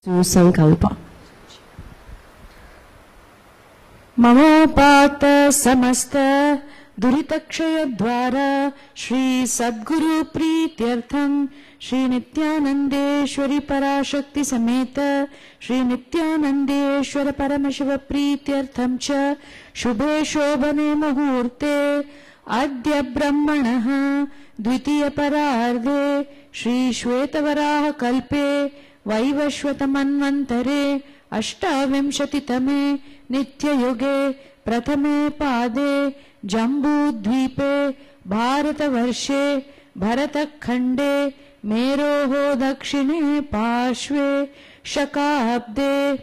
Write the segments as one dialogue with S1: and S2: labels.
S1: Sankalpa. Mamopata samasta duritakshaya dvara Shri Sadguru Prityartham Shri Nityanandeshwari Parashakti Sameta Shri Nityanandeshwara Paramashiva Prityartham Cha Shubhe Shobhane Muhurte Adya Brahmanaha Dvitiya Pararde Shri Shvetavaraha Kalpe Vaivashvatamanvantare Ashtavimshatitame Nityayuge Prathame Pade Jambudvipe Bharatavarshhe Bharatakhande Meroho Dakshine Pashve Shakabde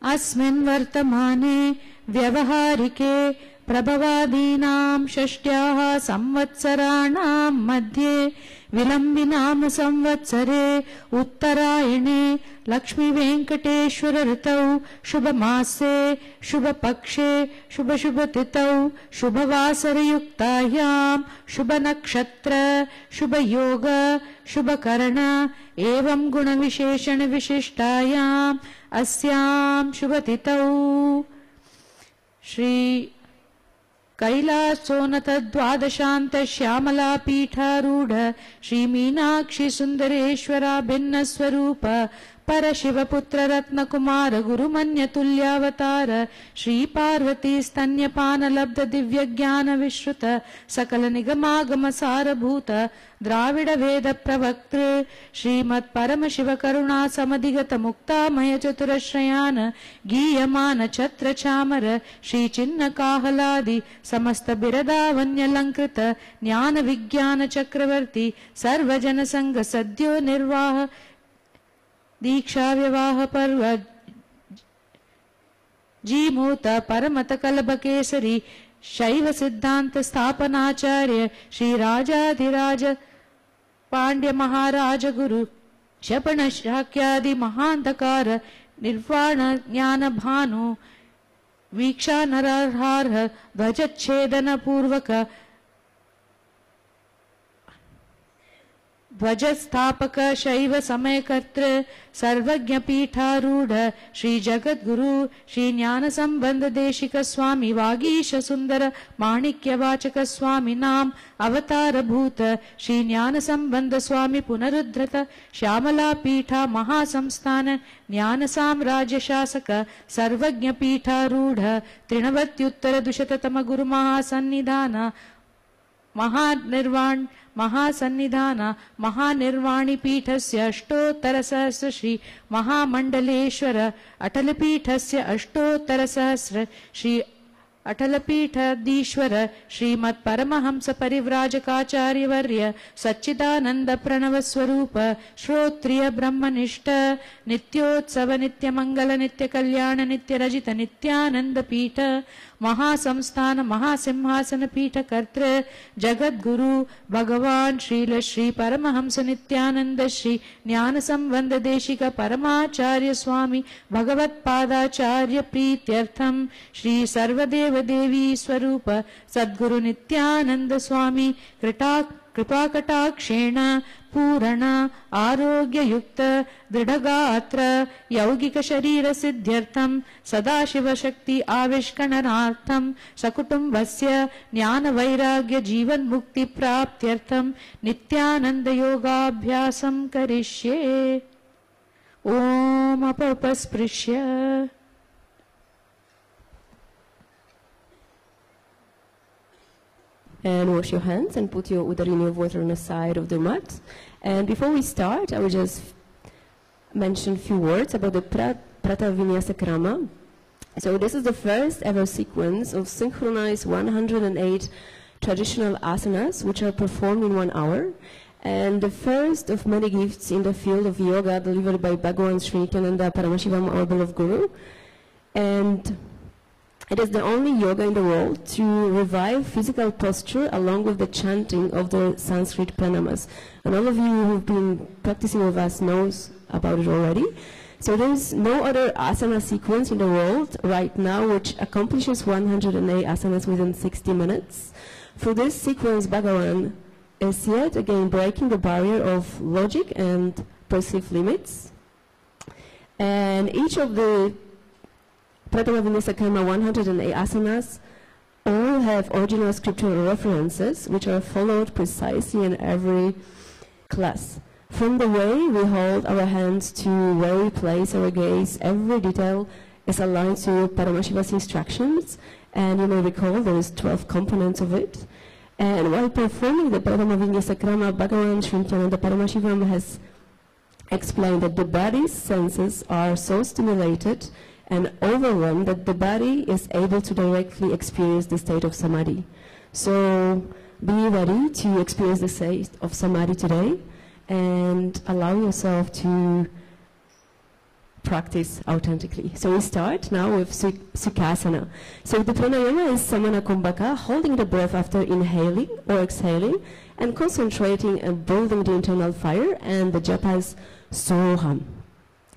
S1: Asmin Vartamane Vyavaharike Prabhavadinam Shashtyaha Samvatsaranam Madhye Vilambinam Samvatsare Uttarayane Lakshmi Venkateshwara Ritau Shubhamase Shubhapakshe Shubhatitau Shubhavasara Yuktayam Shubhanakshatra Shubhayoga Shubhakarana Evam Guna Visheshana Vishishtayam Asyam Shubhatitau Shri Kailasonata Dwadashanta Shyamala Pitharudha Shri Meenakshi Sundareshwara Bhinna Swarupa Parashiva Putra Ratna Kumara Guru Manya Tulyavatara Shri Parvati Stanyapana Labda Divya Jnana Vishruta Sakala Nigamagama Sarabhuta Dravida Veda Pravaktra Srimad Paramashiva Karuna Samadigata Mukta Maya Chaturashrayana Giyamana Chatra Chamara Shri Chinna Kahaladi Samasta Birada Vanyalankrita Jnana Vijnana Chakravarti Sarvajana Sangha Sadhyo Nirvaha Diksha Vyavaha Parva Jimota Paramata Kalabha Kesari Shaiva Siddhanta Sthapanacharya Shri Rajadhiraja Pandya Maharaja Guru Shapana Shakyadi Mahantakara Nirvana Jnana Bhanu Viksha Nararharha Vajachedana Purvaka Dvajasthapaka Shaiva Samayakatra Sarvajna Pitharudha Shri Jagat Guru Shri Jnana Sambandha Deshika Swami Vagisha Sundara Manikya Vachaka Swami Nam Avatara Bhuta Shri Jnana Sambandha Swami Punarudhrata Shyamala Pitha Mahasamsthana Jnana Samrajya Shasaka Sarvajna Pitharudha Trinavatyuttara Dushatatama Guru Mahasannidhana Mahanirvan Mahasannidhana Mahanirvani Pithasya Ashtottara Sahasra Shri Mahamandaleshwara Atalapithasya Ashtottara Sahasra Shri Atalapithadishwara Srimad Paramahamsa Parivrajakaacharya Varya Satchidananda Pranava Swarupa Shrotriya Brahmanishta Nityotsava Nitya Mangala Nitya Kalyana Nitya Rajita Nityananda Pitha Mahasamsthana Mahasimhasana Pitha Kartra Jagat Guru Bhagavan Srila Shri Paramahamsa Nityananda Shri Jnana Sambandha Deshika Paramacharya Swami Bhagavat Padacharya Prityartham Shri Sarvadeva Devi Swarupa Sadguru Nityananda Swami Kripakatakshena Purana Arogya Yukta Dridhagatra Yaugika Sharira Siddhyartham Sadashiva Shakti Avishkanarartham Sakutumbasya Jnana Vairagya Jivan Mukti Praptyartham Nityananda Yoga Abhyasam Karishye Om Apapasprisya.
S2: And wash your hands and put your udarini of water on the side of the mat. And before we start, I will just mention a few words about the Prata Vinyasa Krama. So this is the first ever sequence of synchronized 108 traditional asanas, which are performed in 1 hour. And the first of many gifts in the field of yoga delivered by Bhagavan Sri Nityananda Paramashivam, our beloved Guru. And it is the only yoga in the world to revive physical posture along with the chanting of the Sanskrit pranamas. And all of you who've been practicing with us knows about it already. So there is no other asana sequence in the world right now which accomplishes 108 asanas within 60 minutes. Through this sequence, Bhagavan is yet again breaking the barrier of logic and perceived limits. And each of the Pratama Vinyasa Karma 108 asanas all have original scriptural references which are followed precisely in every class. From the way we hold our hands to where we place our gaze, every detail is aligned to Paramashiva's instructions, and you may recall there is 12 components of it. And while performing the Pratama Vinyasa Krama, Bhagavan Sri Nityananda Paramashivam has explained that the body's senses are so stimulated and overwhelmed that the body is able to directly experience the state of samadhi. So be ready to experience the state of samadhi today and allow yourself to practice authentically. So we start now with Sukhasana. So the pranayama is Samana Kumbhaka, holding the breath after inhaling or exhaling and concentrating and building the internal fire, and the japa is Soham.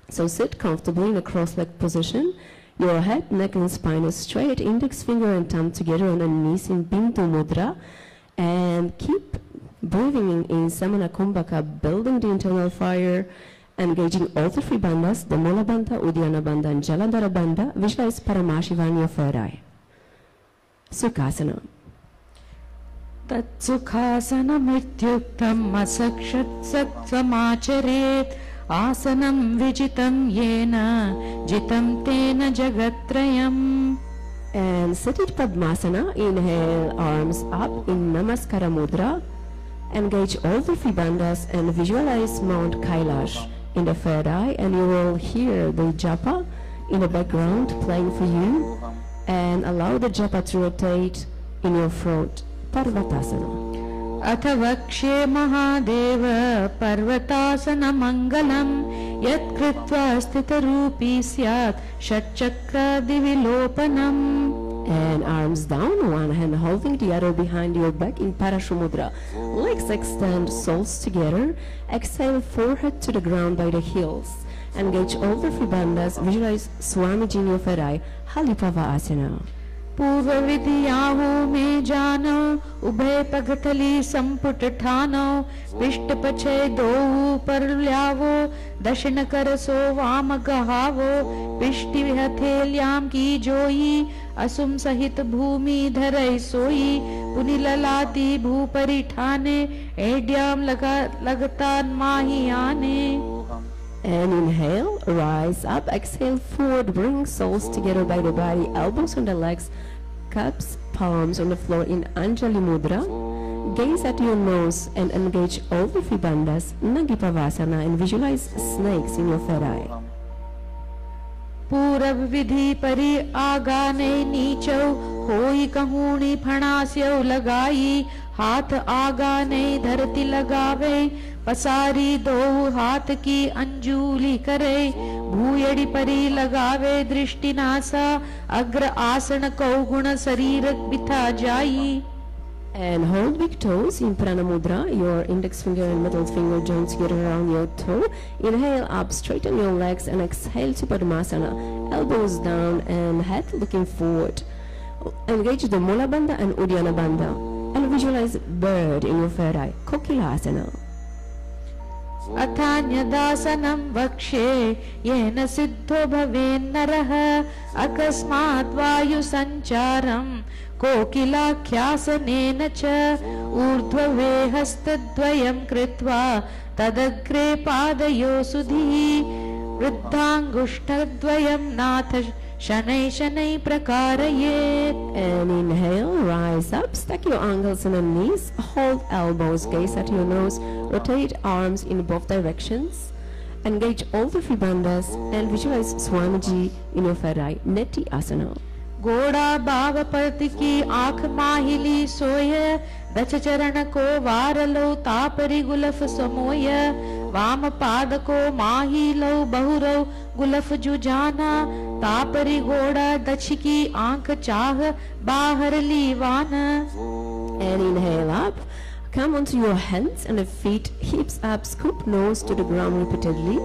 S2: So sit comfortably in a cross-legged position. Your head, neck and spine is straight, index finger and thumb together on the knees in Bindu Mudra, and keep breathing in Samana Kumbhaka, building the internal fire, engaging all the three bandhas, the Mula Bandha, Uddiyana Bandha and Jalandhara Bandha. Visualize Paramashiva in your third eye. Sukhasana.
S1: Tat Sukhasanam Ityuktam Asakshat Sat Samacharet Asanam Vijitam Yena Jitam Tena Jagatrayam.
S2: And seated Padmasana, inhale, arms up in Namaskara Mudra. Engage all the three bandhas and visualize Mount Kailash in the third eye, and you will hear the japa in the background playing for you, and allow the japa to rotate in your throat. Parvatasana.
S1: Athavakshe Mahadeva Parvatasana Mangalam Yat Kritva Sthitarupi Syat Shatchakra Divilopanam.
S2: And arms down, one hand holding the other behind your back in Parashumudra. Legs extend, soles together. Exhale, forehead to the ground by the heels. Engage all the three bandhas. Visualize Swamiji in your third eye, Halipava Asana.
S1: पूर्व विधियावो में जानो उभय पगथली संपुट ठानो पिष्ट पछे दो ऊपर ल्यावो दक्षिण कर सो वाम गहावो पिष्टि हथेल्याम की जोई असुम सहित भूमि धरई सोई पुनि ललाती भूपरि ठाने एड्याम लगतान माही आने.
S2: And inhale, rise up, exhale, forward, bring soles together by the body, elbows on the legs, cups, palms on the floor in Anjali Mudra. Gaze at your nose and engage all the three bandhas, Nagipavasana, and visualize snakes in your third eye.
S1: पूरब विधि परि आगाने नीचो होई कहूणी फणास्यो लगाई हाथ आगाने धरती लगावे पसारी दो हाथ की अंजूली करे भूयड़ी परी लगावे दृष्टि नासा अग्र आसन को गुण शरीर बिथा जाई.
S2: And hold big toes in Prana Mudra, your index finger and middle finger joined together around your toe. Inhale up, straighten your legs and exhale to Padmasana. Elbows down and head looking forward. Engage the Mula Bandha and Uddiyana Bandha. And visualize bird in your third eye, Kokilasana.
S1: अथान्यदासनं वक्षे येन सिद्धो भवेन् नरः अकस्मात् वायु संचारं कोकिलाख्यासनेन च ऊर्ध्वे हस्तद्वयं कृत्वा तदग्रे पादयो सुधीः वृद्धांगुष्ठद्वयं नाथ शनै शनै प्रकारयेत्.
S2: And inhale, rise up, stack your ankles and knees, hold elbows, gaze at your nose, rotate arms in both directions, engage all the three bandhas and visualize Swamiji in your third eye, Neti Asana.
S1: घोड़ा बावपति की आंख माहिली सोय दच चरण को वार लो तापरि गुलफ समोय वाम पाद को माही लो बहुरो गुलफ जुजाना तापरि घोड़ा दछ की आंख चाह बाहर लीवाना.
S2: And inhale up, come onto your hands and the feet, hips up, scoop nose to the ground repeatedly.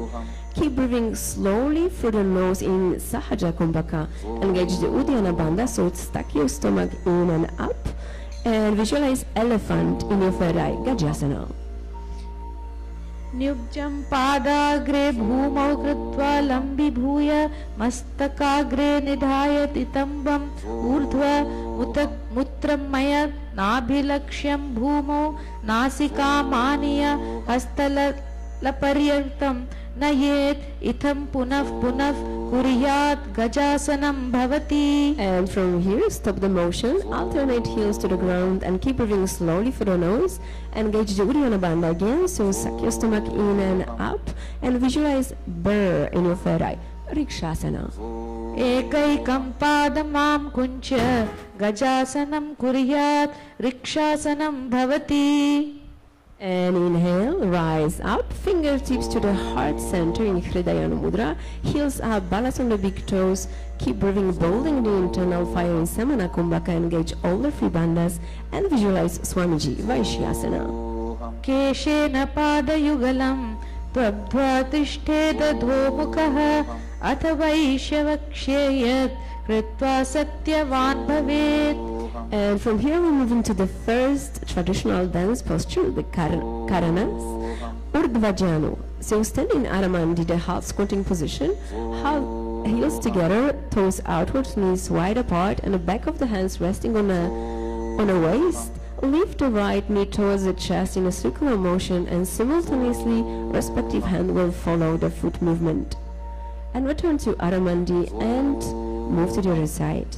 S2: Keep breathing slowly through the nose in Sahaja Kumbhaka. Engage the Uddiyana Bandha, so stack your stomach in and up. And visualize elephant in your third eye, Gajasana.
S1: न्युब्जं पादाग्रे भूमौ कृत्वा लम्बीभूय मस्तकाग्रे निधाय तितम्बम् ऊर्ध्व मूत्रमय नाभिलक्ष्यं भूमौ नासिकामानीय हस्तलपर्यन्तं नयेत् इत्थं पुनः पुनः कुर्यात् गजासनं भवति.
S2: And from here, stop the motion, alternate heels to the ground and keep moving slowly for the nose. Engage the Uddiyana Bandha again, so suck your stomach in and up and visualize burr in your third eye. Rikshasana.
S1: एकैकं पादमां कुञ्च्य गजासनं कुर्यात् रिक्षासनं भवति.
S2: And inhale, rise up, fingertips to the heart center in Hridayana Mudra, heels up, balance on the big toes, keep breathing, building the internal fire in Samana Kumbhaka, engage all the three bandhas and visualize Swamiji, Vaishyasana.
S1: केशेन पादयुगलं त्वब्ध्वा तिष्ठेदधोमुखः अथ वैश्यवक्ष्ये यत् कृत्वा सत्यवान् भवेत्.
S2: And from here we're moving to the first traditional dance posture, the Karanas, Urdhva. So stand in Aramandi, the half squatting position, half heels together, toes outwards, knees wide apart, and the back of the hands resting on a waist. Lift the right knee towards the chest in a circular motion, and simultaneously respective hand will follow the foot movement. And return to Aramandi and move to the other side.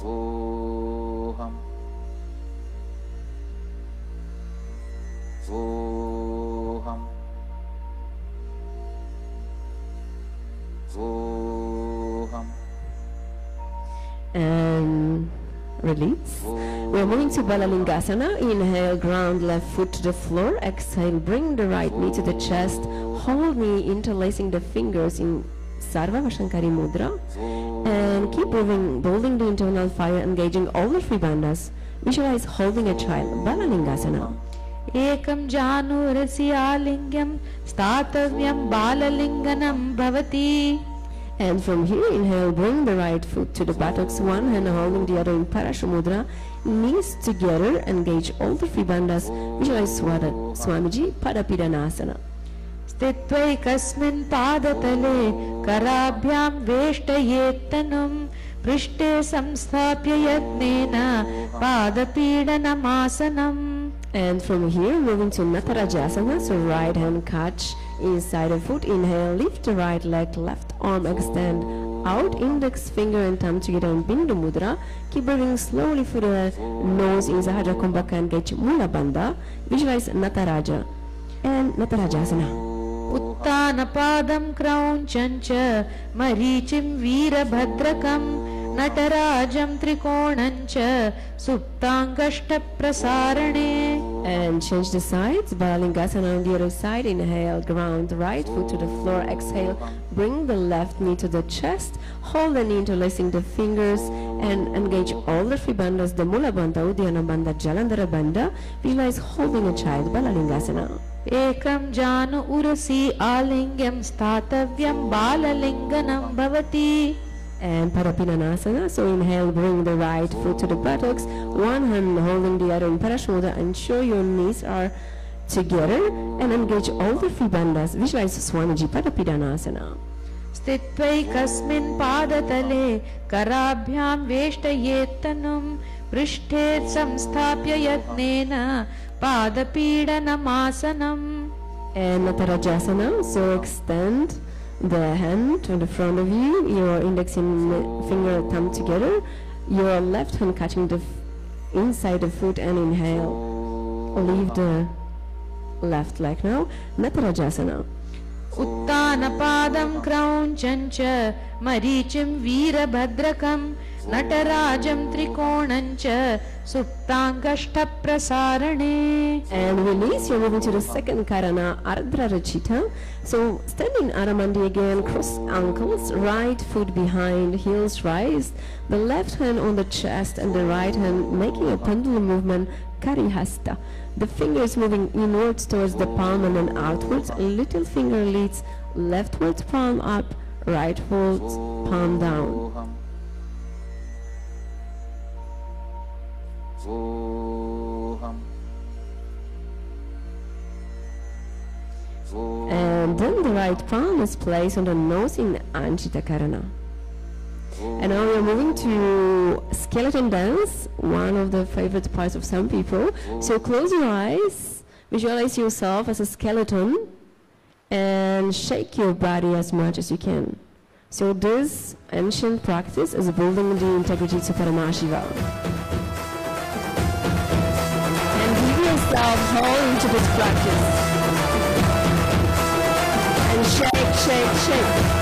S3: Soham. Soham. Soham.
S2: And release. We are moving to Balalingasana. Inhale, ground left foot to the floor. Exhale, bring the right knee to the chest. Hold knee, interlacing the fingers in Sarva Vashankari Mudra. And keep moving, building the internal fire, engaging all the three bandhas. Visualize holding a child. Balalingasana.
S1: एकं जानुरसि आलिङ्ग्यं स्थातव्यं बाललिङ्गनं भवति.
S2: And from here, inhale, bring the right foot to the buttocks, one hand holding the other in Parashumudra, knees together, engage all the three bandhas, visualize Swamiji, Padapidanasana.
S1: स्थित्वैकस्मिन् पादतले कराभ्यां वेष्टयेत्तनुं पृष्ठे संस्थाप्य यत्नेन पादपीडनमासनम्.
S2: And from here, moving to Natarajasana, so right hand catch inside the foot, inhale, lift the right leg, left arm extend out, index finger and thumb together in Bindu Mudra. Keep breathing slowly through the nose in Sahaja Kumbhaka, engage Mula Bandha, visualize Nataraja and Natarajasana.
S1: उत्तानपादं क्रौञ्चं च मरीचिं वीरभद्रकं नटराजं त्रिकोणं च सुप्ताङ्गष्टप्रसारणे.
S2: And change the sides. Balalingasana on the other side. Inhale, ground right foot to the floor. Exhale, bring the left knee to the chest. Hold the knee, interlacing the fingers, and engage all the three bandhas, the Mula Bandha, Uddiyana Bandha, Jalandhara Bandha. Visualize holding a child. Balalingasana.
S1: एकं जानु उरसि आलिङ्ग्यं स्थातव्यं बाललिङ्गनं भवति.
S2: And Parapinanasana. So inhale, bring the right foot to the buttocks, one hand holding the other in Parashmudha. Ensure your knees are together and engage all the three bandhas. Visualize Swamiji, Padapidanasana.
S1: स्थित्वैकस्मिन् पादतले कराभ्यां वेष्टयेत्तनुं पृष्ठे संस्थाप्य यत्नेन पादपीडनमासनम्.
S2: And Natarajasana. So extend the hand to the front of you, your index and finger thumb together, your left hand catching the inside the foot, and inhale. Leave the left leg now. Natarajasana.
S1: उत्तानपादं क्रौञ्चं च मरीचिं वीरभद्रकं नटराजं त्रिकोणं च सुप्ताङ्गष्टप्रसारणे.
S2: And release. You're moving to the second Karana, Ardra Rachita. So stand in Aramandi again, cross ankles, right foot behind, heels raised, the left hand on the chest and the right hand making a pendulum movement, Karihasta. The fingers moving inwards towards the palm and then outwards. Little finger leads leftwards, palm up, rightwards, palm down.
S3: Soham.
S2: right palm is placed on the nose in Anjita Karana. And now we are moving to skeleton dance, one of the favorite parts of some people. So close your eyes, visualize yourself as a skeleton, and shake your body as much as you can. So this ancient practice is building the integrity of Paramashiva. And give yourself whole into this practice. And shake, shake, shake.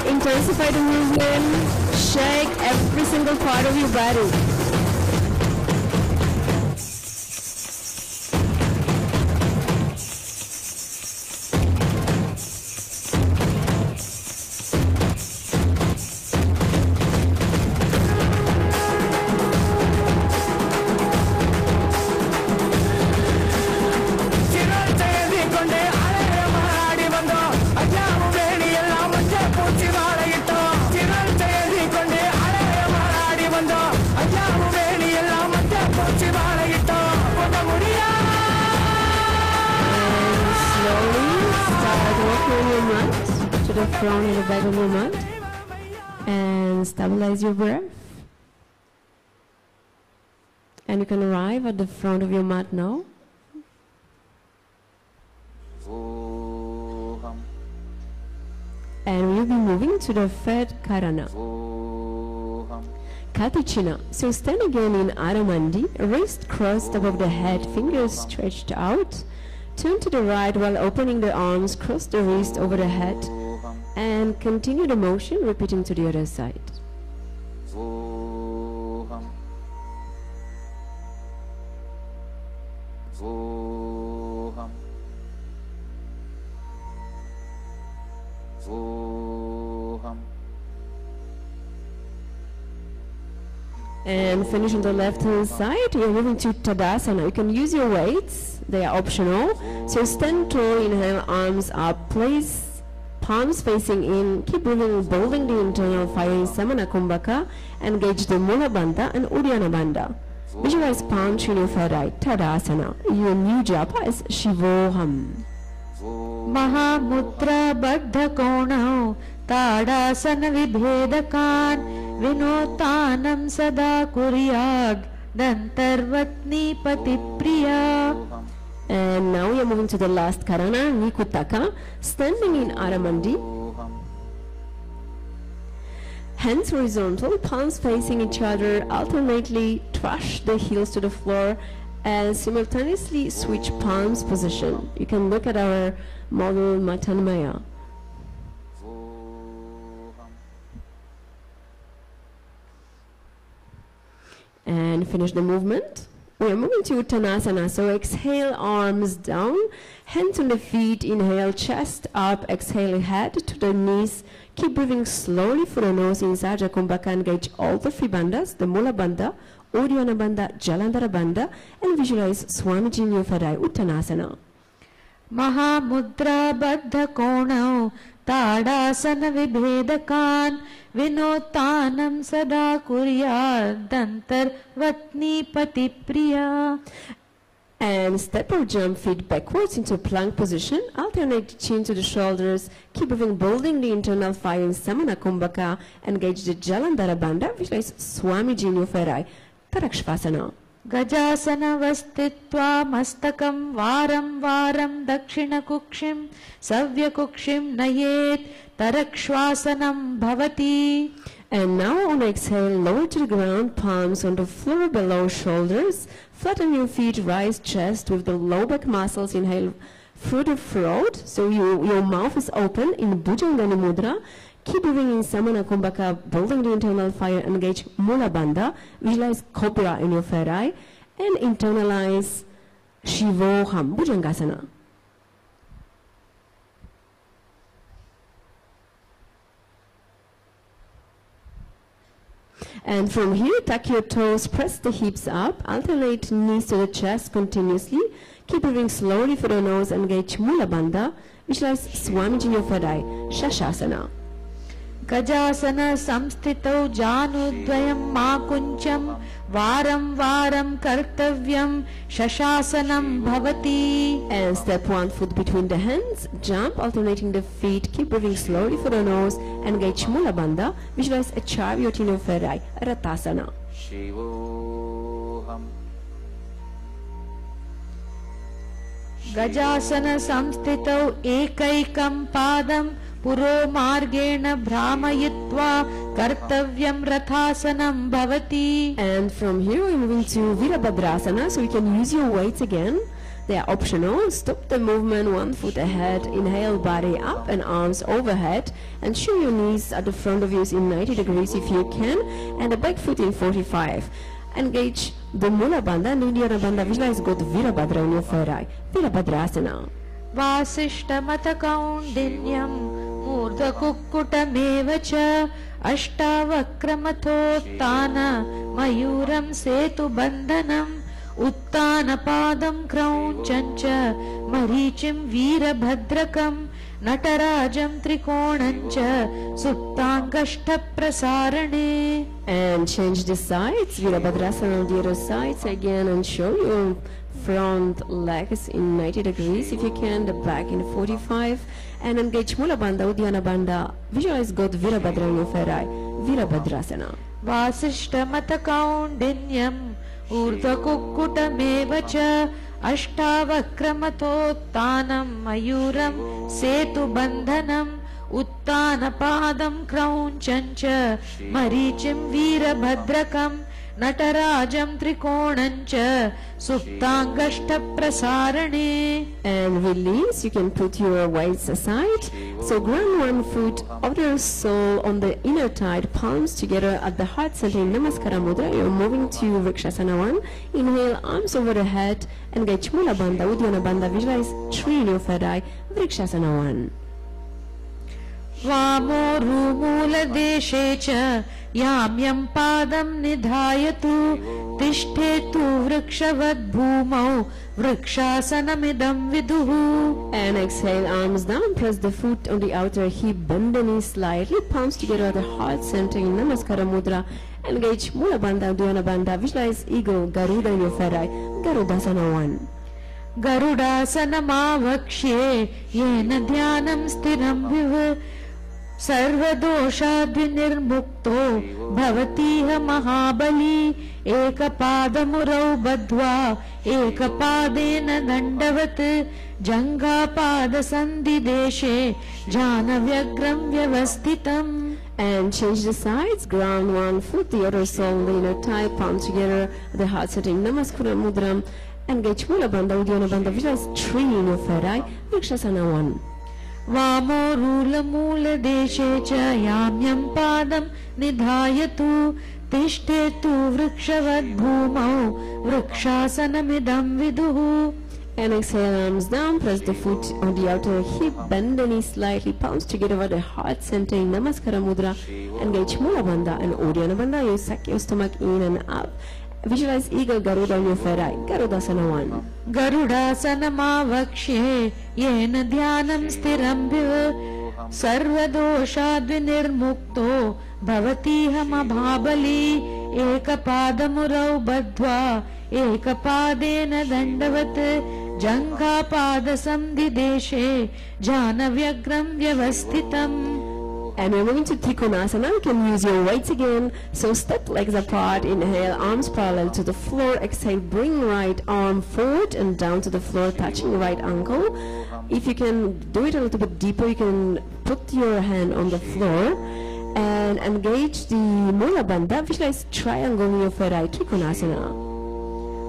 S2: Intensify the movement, shake every single part of your body. The front and the back of your mat, and stabilize your breath. And you can arrive at the front of your mat now. And we'll be moving to the third Karana, Katichina. So stand again in Aramandi, wrist crossed above the head, fingers stretched out. Turn to the right while opening the arms, cross the wrist over the head, and continue the motion, repeating to the other side. And finish on the left hand side. You're moving to Tadasana. You can use your weights, they are optional. So stand tall, inhale, arms up, place palms facing in, keep breathing, building the internal fire in Samana Kumbhaka, engage the Mula Bandha and Uddiyana Bandha. Visualize palm chin your third eye, Tadasana. Your new japa is Shivoham.
S1: Mahamudra Baddha Konau Tadasana Vibhedakan Vinotanam Sada Kuryag Dantarvatni Patipriya.
S2: And now we are moving to the last Karana, Nikutaka, standing in Aramandi. Hands horizontal, palms facing each other, alternately thrush the heels to the floor and simultaneously switch palms position. You can look at our model Matanmaya. And finish the movement. We are moving to Uttanasana. So exhale, arms down, hands on the feet. Inhale, chest up. Exhale, head to the knees. Keep breathing slowly for the nose in Sajja Kumbhaka. Engage all the three bandhas, the Mula Bandha, Uddiyana Bandha, Jalandhara Bandha, and visualize Swamiji in your Farai, Uttanasana.
S1: Mahamudra Baddha Konau Tadasana Vibhedakan Vinotanam Sada Kurya Dantar Vatni Pati Priya.
S2: And step or jump feet backwards into plank position. Alternate chin to the shoulders. Keep moving, building the internal fire in Samana Kumbhaka. Engage the Jalandhara Bandha. Visualize Swamiji in your Farai, Tarakshvasana.
S1: Gajasana Vastitva Mastakam Varam Varam Dakshina Kukshim Savya Kukshim Nayet Tarakshvasanam Bhavati.
S2: And now on exhale, lower to the ground, palms on the floor below shoulders. Flatten your feet, rise chest with the low back muscles. Inhale through the throat, so your mouth is open in Bhujangani Mudra. Keep moving in Samana Kumbhaka, building the internal fire. Engage Mula Bandha. Visualize Cobra in your Farai and internalize Shivoham, Bhujangasana. And from here, tuck your toes, press the hips up, alternate knees to the chest continuously. Keep breathing slowly for the nose, engage Mula Bandha. Visualize Swamiji in your Farai, Shashasana.
S1: Gajasana Samstitau Janudvayam Makuncham Varam Varam Kartavyam Shashasanam Bhavati.
S2: And step one foot between the hands, jump, alternating the feet, keep breathing slowly for the nose, engage Mula Bandha, visualize a chariot in your Farai, Ratasana.
S3: Shivoham.
S1: Gajasana Samstitau Ekaikam Padam Puro Margena Brahmayitva Kartavyam Rathasanam Bhavati.
S2: And from here we're moving to Virabhadrasana, so you can use your weights again. They are optional. Stop the movement, one foot ahead. Inhale, body up and arms overhead. And show your knees at the front of you in 90 degrees if you can. And the back foot in 45. Engage the Mula Bandha and Uddiyana Bandha. Visualize God Virabhadra in your Farai. Virabhadrasana.
S1: Vasishtamata Kaundinyam Murdha Kukkutameva cha Ashtavakramathottana Mayuram Setu Bandhanam Uttana Padam Kraunchancha Marichim Virabhadrakam Natarajam Trikonancha Suptangashta Prasarane.
S2: And change the sides. Virabhadrasana on the other sides again, and show your front legs in 90 degrees if you can, the back in 45, and engage Mula Bandha, Uddiyana Bandha. Visualize God Virabhadra in your Farai, Virabhadrasana.
S1: Vasishtamata Kaundinyam Urdhva Kukkutameva cha Ashtavakramathottana Mayuram Setu Bandhanam Uttana Padam Kraunchancha Marichim Virabhadrakam Natarajam Trikonancha Suptangashta Prasarane.
S2: And release. You can put your weights aside. So ground one foot, outer sole on the inner thigh, palms together at the heart center in Namaskara Mudra. You're moving to Vrikshasana 1. Inhale, arms over the head. Engage Mula Bandha, Uddiyana Bandha. Visualize tree in your Farai, Vrikshasana 1.
S1: Vamo Rumula Deshe cha Yamyam Padam Nidhayatu Tishthetu Vrikshavad Bhumau Vrikshasanamidam Viduhu.
S2: And exhale, arms down, press the foot on the outer hip, bend the knees slightly, palms together at the heart center in Namaskara Mudra. Engage Mula Bandha, Uddiyana Bandha. Visualize eagle, Garuda in your Farai, Garudasana 1.
S1: Garudasana Mavakshe Yena Dhyanam Stiram Viva Sarvadoshabhinirmukto Bhavatiha Mahabali Ekapadamurau Badhva Ekapadena Dandavat Jangapada Sandhi Deshe Janavyagram Vyavastitam.
S2: And change the sides, ground one foot, the other sole, the inner thigh, palms together, the heart setting, Namaskara Mudra. Engage Mula Bandha, Uddiyana Bandha. Visualize tree in your Farai, Vrikshasana 1.
S1: Vamo Rula Mula Deshe cha Yamyam Padam Nidhayatu तिष्ठेतु वृक्षवद्भूमौ वृक्षासनमिदं विदुः.
S2: And exhale, arms down, press the foot on the outer hip, bend the knee slightly, palms together over the heart center in Namaskara Mudra. Engage Mula Bandha and Uddiyana Bandha. You suck your stomach in and up. Visualize Eagle Garuda on your third eye. Garudasana 1.
S1: Garudasanamavakshe yena dhyanam stiram bhiv sarvadoshaadvinirmukto bhavatiham ekapadamurau badhva ekapadena dandavat janghapadasambhideshe janavyagram vyavasthitam.
S2: And we're moving to Trikonasana. You can use your weights again. So step legs apart. Inhale, arms parallel to the floor. Exhale, bring right arm forward and down to the floor, touching right ankle. If you can do it a little bit deeper, you can put your hand on the floor and engage the Mula Bandha. Visualize triangle in your third eye, Trikonasana.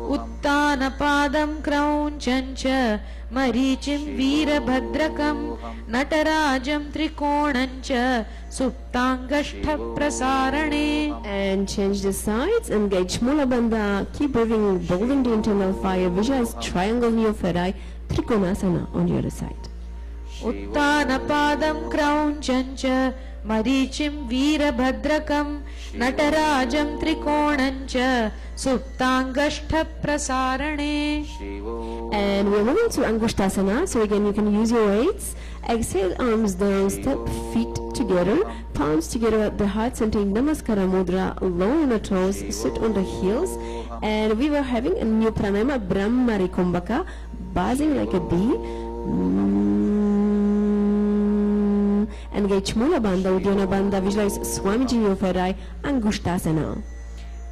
S1: Uttanapadam kraunchancha maricim veerabhadrakam natarajam trikonancha suptangashtha prasarane.
S2: And change the sides, engage Mula Bandha, keep breathing, building the internal fire. Visualize triangle in your third eye, Trikonasana on the other side.
S1: Uttanapadam kraunchancha maricim veerabhadrakam natarajam trikonancha suptangashtha prasarane.
S2: And we're moving to Angushtasana. So again, you can use your weights. Exhale, arms down, step feet together, palms together at the heart center in Namaskara Mudra, lower on the toes, sit on the heels. And we were having a new pranayama, Brahmari Kumbhaka, buzzing like a bee. Engage Mula Bandha, Uddiyana Bandha, visualize Swamiji in your third eye, Angushtasana.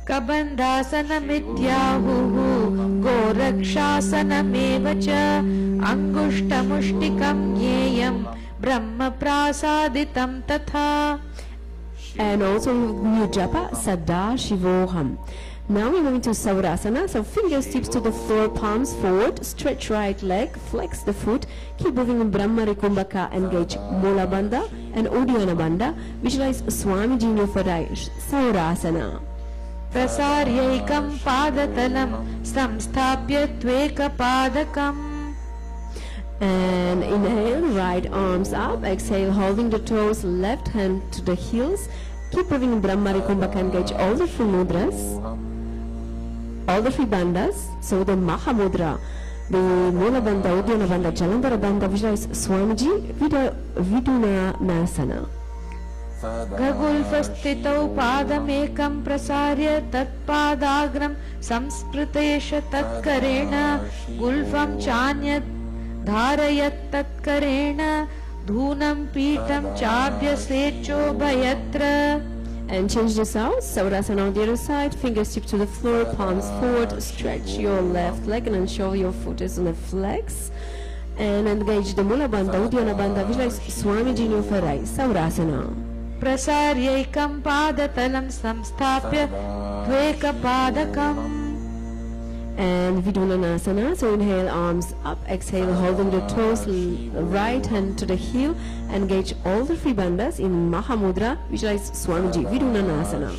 S1: Kabandhasanamidhyahuhu gorakshasanamevacha angushtamushtikam yeyam brahma prasaditam tatha.
S2: And also new japa, Sada Shivoham. Now we're moving to Saurasana. So fingers tips to the floor, palms forward, stretch right leg, flex the foot, keep moving in Brahmari Kumbhaka, engage Mula Bandha and Uddiyana Bandha. Visualize Swamiji in your third eye, Saurasana.
S1: Prasaryekam padatalam samsthapya tvekapadakam.
S2: And inhale, right arms up, exhale, holding the toes, left hand to the heels. Keep moving in Brahmari Kumbhaka, engage all the three mudras, all the three bandhas. So the Mahamudra, the Mula Bandha, Uddiyana Bandha, Jalandhara Bandha, visualize Swamiji, Vidunanasana.
S1: Gagulfastitau padamekam prasarya tatpadagram samspritesha tatkarena gulfam chanyat dharayat tatkarena dhunam pitam chabhyasecho bhayatra.
S2: And change this out. Saurasana on the other side. Fingers tip to the floor, palms forward. Stretch your left leg and ensure your foot is on the flex. And engage the Mula Bandha, Uddiyana Bandha. Visualize Swamiji in your third eye, Saurasana.
S1: Prasaryekam padatalam samsthapya tvekapadakam.
S2: And Vidunanasana. So inhale, arms up, exhale, holding the toes, right hand to the heel. Engage all the three bandhas in Mahamudra. Visualize Swamiji, Vidunanasana.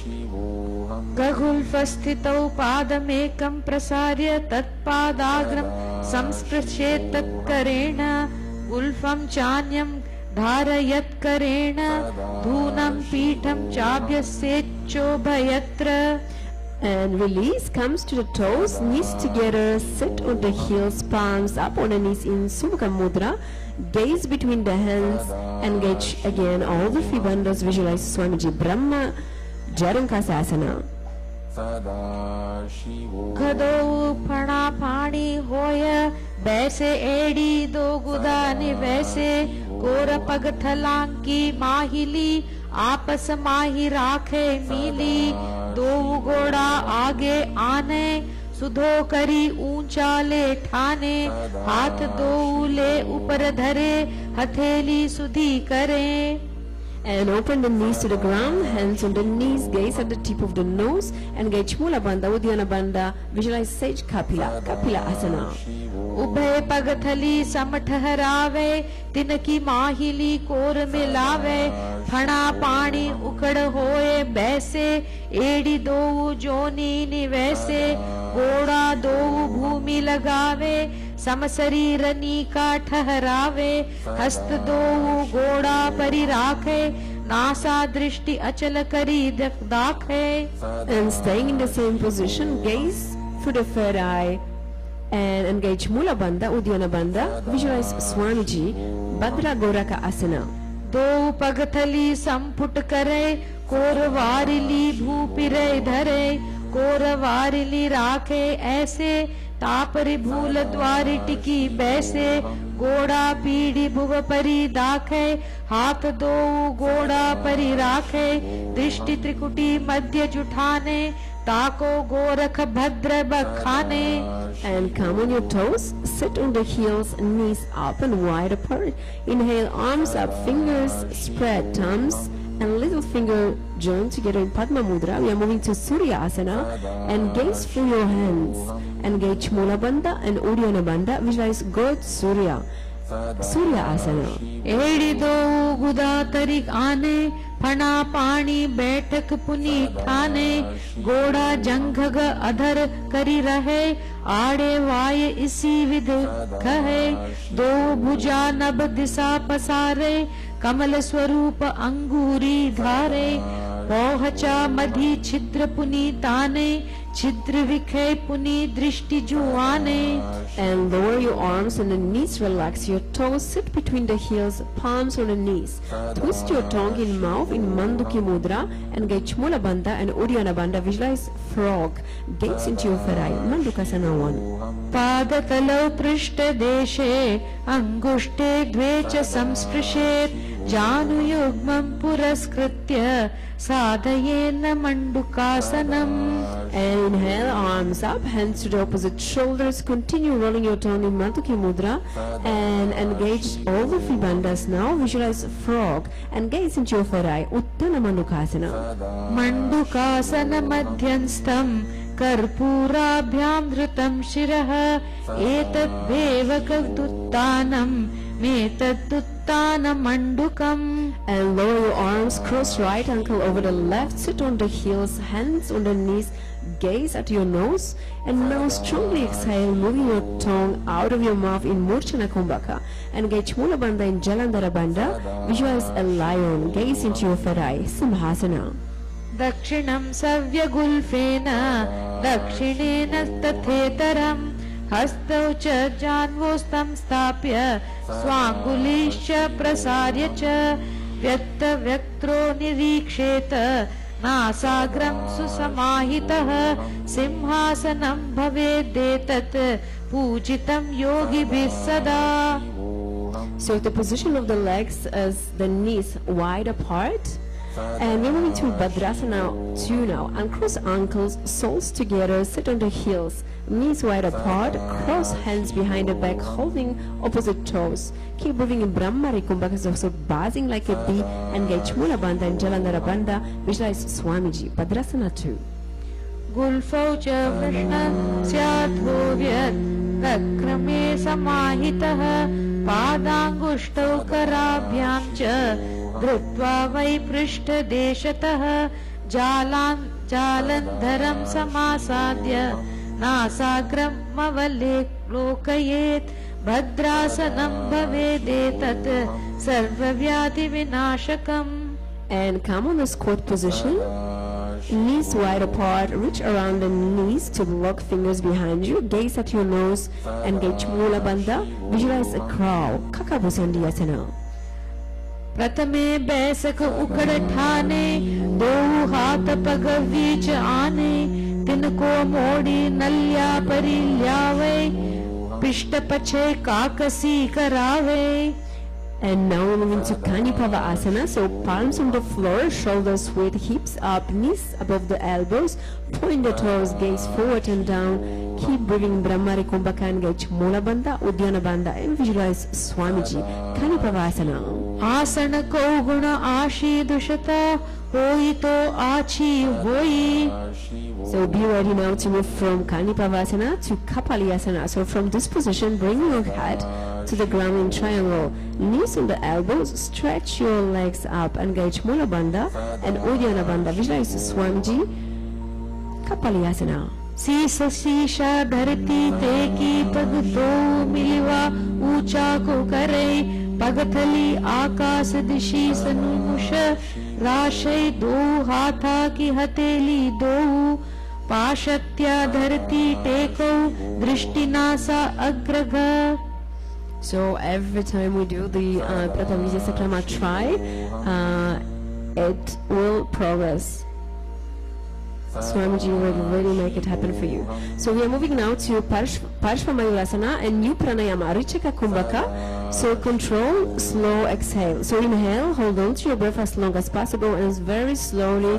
S1: Gagulfastitau padamekam prasarya tatpadagram samsprishet tatkarena gulfam chanyam dharayat karena dhunam pitam chabhyasecho bhayatra.
S2: And release, comes to the toes, knees together, sit on the heels, palms up on the knees in Subhaka Mudra, gaze between the hands, engage again all the three bandhas, visualize Swamiji, Brahma Jarankasasana.
S1: Khadau phana phani hoya baise edi do gudani vaise kora pag thalanki mahili आपस माही राखे मिली दो घोड़ा आगे आने सुधो करी ऊंचा ले ठाने हाथ दो ले ऊपर धरे हथेली सुधी करे.
S2: And open the knees to the ground, hands on the knees, gaze at the tip of the nose, engage Mula Bandha, Uddiyana Bandha, visualize Sage Kapila, Kapila Asana.
S1: उभय पग थली सम ठहरावे तिनकी माहिली कोर में लावे फणा पानी उकड़ होए बैसे एड़ी दो जोनी निवैसे गोड़ा दो भूमि लगावे सम शरीर नीका ठहरावे हस्त दो गोड़ा परि राखे नासा दृष्टि अचल करी दाखे.
S2: And staying in the same position, gaze through the third eye and engage Mula Bandha, Uddiyana Bandha, visualize Swamiji, Bhadra Goraka Asana.
S1: दो पग थली संपुट करे कोर वारिली भूपिरे धरे कोर वारिली राखे ऐसे तापरि भूल द्वारि टिकी बैसे गोड़ा पीढ़ी भुव परि दाखे हाथ दो गोड़ा परि राखे दृष्टि त्रिकुटी मध्य जुठाने ताको गोरख भद्र बखाने.
S2: And come on your toes, sit on the heels, knees up and wide apart. Inhale, arms up, fingers spread, thumbs and little finger joined together in Padma Mudra. We are moving to Surya Asana and gaze through your hands. Engage Mula Bandha and Uddiyana Bandha. Visualize God Surya. Surya Asana.
S1: एड़ी दो गुदा तरिक आने फणा पानी बैठक पुनी ठाने गोड़ा जंघग अधर करी रहे आड़े वाय इसी विध कहे दो भुजा नभ दिशा पसारे कमल स्वरूप अंगूरी धारे पौहचा मधी छिद्र पुनी ताने छिद्र विखे पुनी दृष्टि जुआने.
S2: And lower your arms and the knees, relax your toes, sit between the heels, palms on the knees. Twist your tongue in mouth in Manduki Mudra, engage Mula Bandha and Uddiyana Bandha. Visualize frog, gaze into your third eye. Mandukasana 1.
S1: पादतलौ पृष्ठ देशे अंगुष्ठे द्वे च संस्पृशेत् जानुयुग्मं पुरस्कृत्य साधयेन मंडुकासनम्.
S2: And inhale, arms up, hands to the opposite shoulders. Continue rolling your tongue in Manduki Mudra and engage all the three bandhas now. Visualize frog and gaze into your third eye. Uttana Mandukasana.
S1: मंडुकासन मध्यस्थं कर्पूराभ्यां धृतं शिरः एतत् भेवकदुत्तानं मेतदुत्तानं मंडुकम्.
S2: And lower your arms, cross right ankle over the left, sit on the heels, hands on the knees, gaze at your nose, and now strongly exhale, moving your tongue out of your mouth in Murchana Kumbhaka. Engage Mula Bandha in Jalandhara Bandha. Visualize a lion, gaze into your third eye, Simhasana.
S1: दक्षिणं सव्यगुल्फेन दक्षिणेन तथेतरम् हस्तौ च जान्वोस्तं स्थाप्य स्वाङ्गुलीश्च प्रसार्य च व्यक्तव्यक्त्रो निरीक्षेत नासाग्रं सुसमाहितः सिंहासनं भवेदेतत् पूजितं योगिभिः सदा.
S2: So the position of the legs is the knees wide apart. And we're moving to Bhadrasana 2 now. Uncross ankles, soles together, sit on the heels, knees wide apart, cross hands behind the back, holding opposite toes. Keep moving in Brahmari Kumbhaka, so buzzing like a bee. Engage Mula Bandha and Jalandhara Bandha. Visualize Swamiji. Bhadrasana 2.
S1: गुल्फौ च वृष्णस्याध्वोव्यत् तत्क्रमे समाहितः पादाङ्गुष्ठौ कराभ्यां च धृत्वा वै पृष्ठदेशतः जालन्धरं समासाद्य नासाग्रमवलोकयेत् भद्रासनं भवेदेतत् सर्वव्याधिविनाशकम्.
S2: And come on the squat position. Knees wide apart, reach around the knees to lock fingers behind you, gaze at your nose, engage Mula Bandha, visualize a crow, Kakabusandiyasana.
S1: प्रथमे बैसक उकड़ ठाने दो हाथ पग बीच आने तिनको मोड़ी नल्या परि ल्यावे पिष्ट पछे काकसी करावे.
S2: And now we're moving to Kanipava Asana. So palms on the floor, shoulders with hips up, knees above the elbows, point the toes, gaze forward and down. Keep breathing Brahmari Kumbhaka, engage Mula Bandha, Uddiyana Bandha and visualize Swamiji. Kanipava Asana.
S1: आसन को गुण आशी दुषता होई तो आची होई.
S2: So be ready now to move from Kanipavasana to Kapalyasana. So from this position, bring your head to the ground in triangle. Knees on the elbows, stretch your legs up. Engage Mula Bandha and Uddiyana Bandha. Visualize Swamiji, Kapalyasana.
S1: शीस शीशा धरती ते की पग तो मिलवा ऊंचा को करे पगथली आकाश दिशी सनुमुष राशय दो हाथा की हथेली दो पाशत्या धरती टेको दृष्टि NASA अग्रग.
S2: So every time we do the Pratavijaya Sakrama, try it will progress. Swamiji will really make it happen for you. So we are moving now to Parshva Mayurasana and new pranayama, Richaka Kumbhaka. So control, slow exhale. So inhale, hold on to your breath as long as possible and very slowly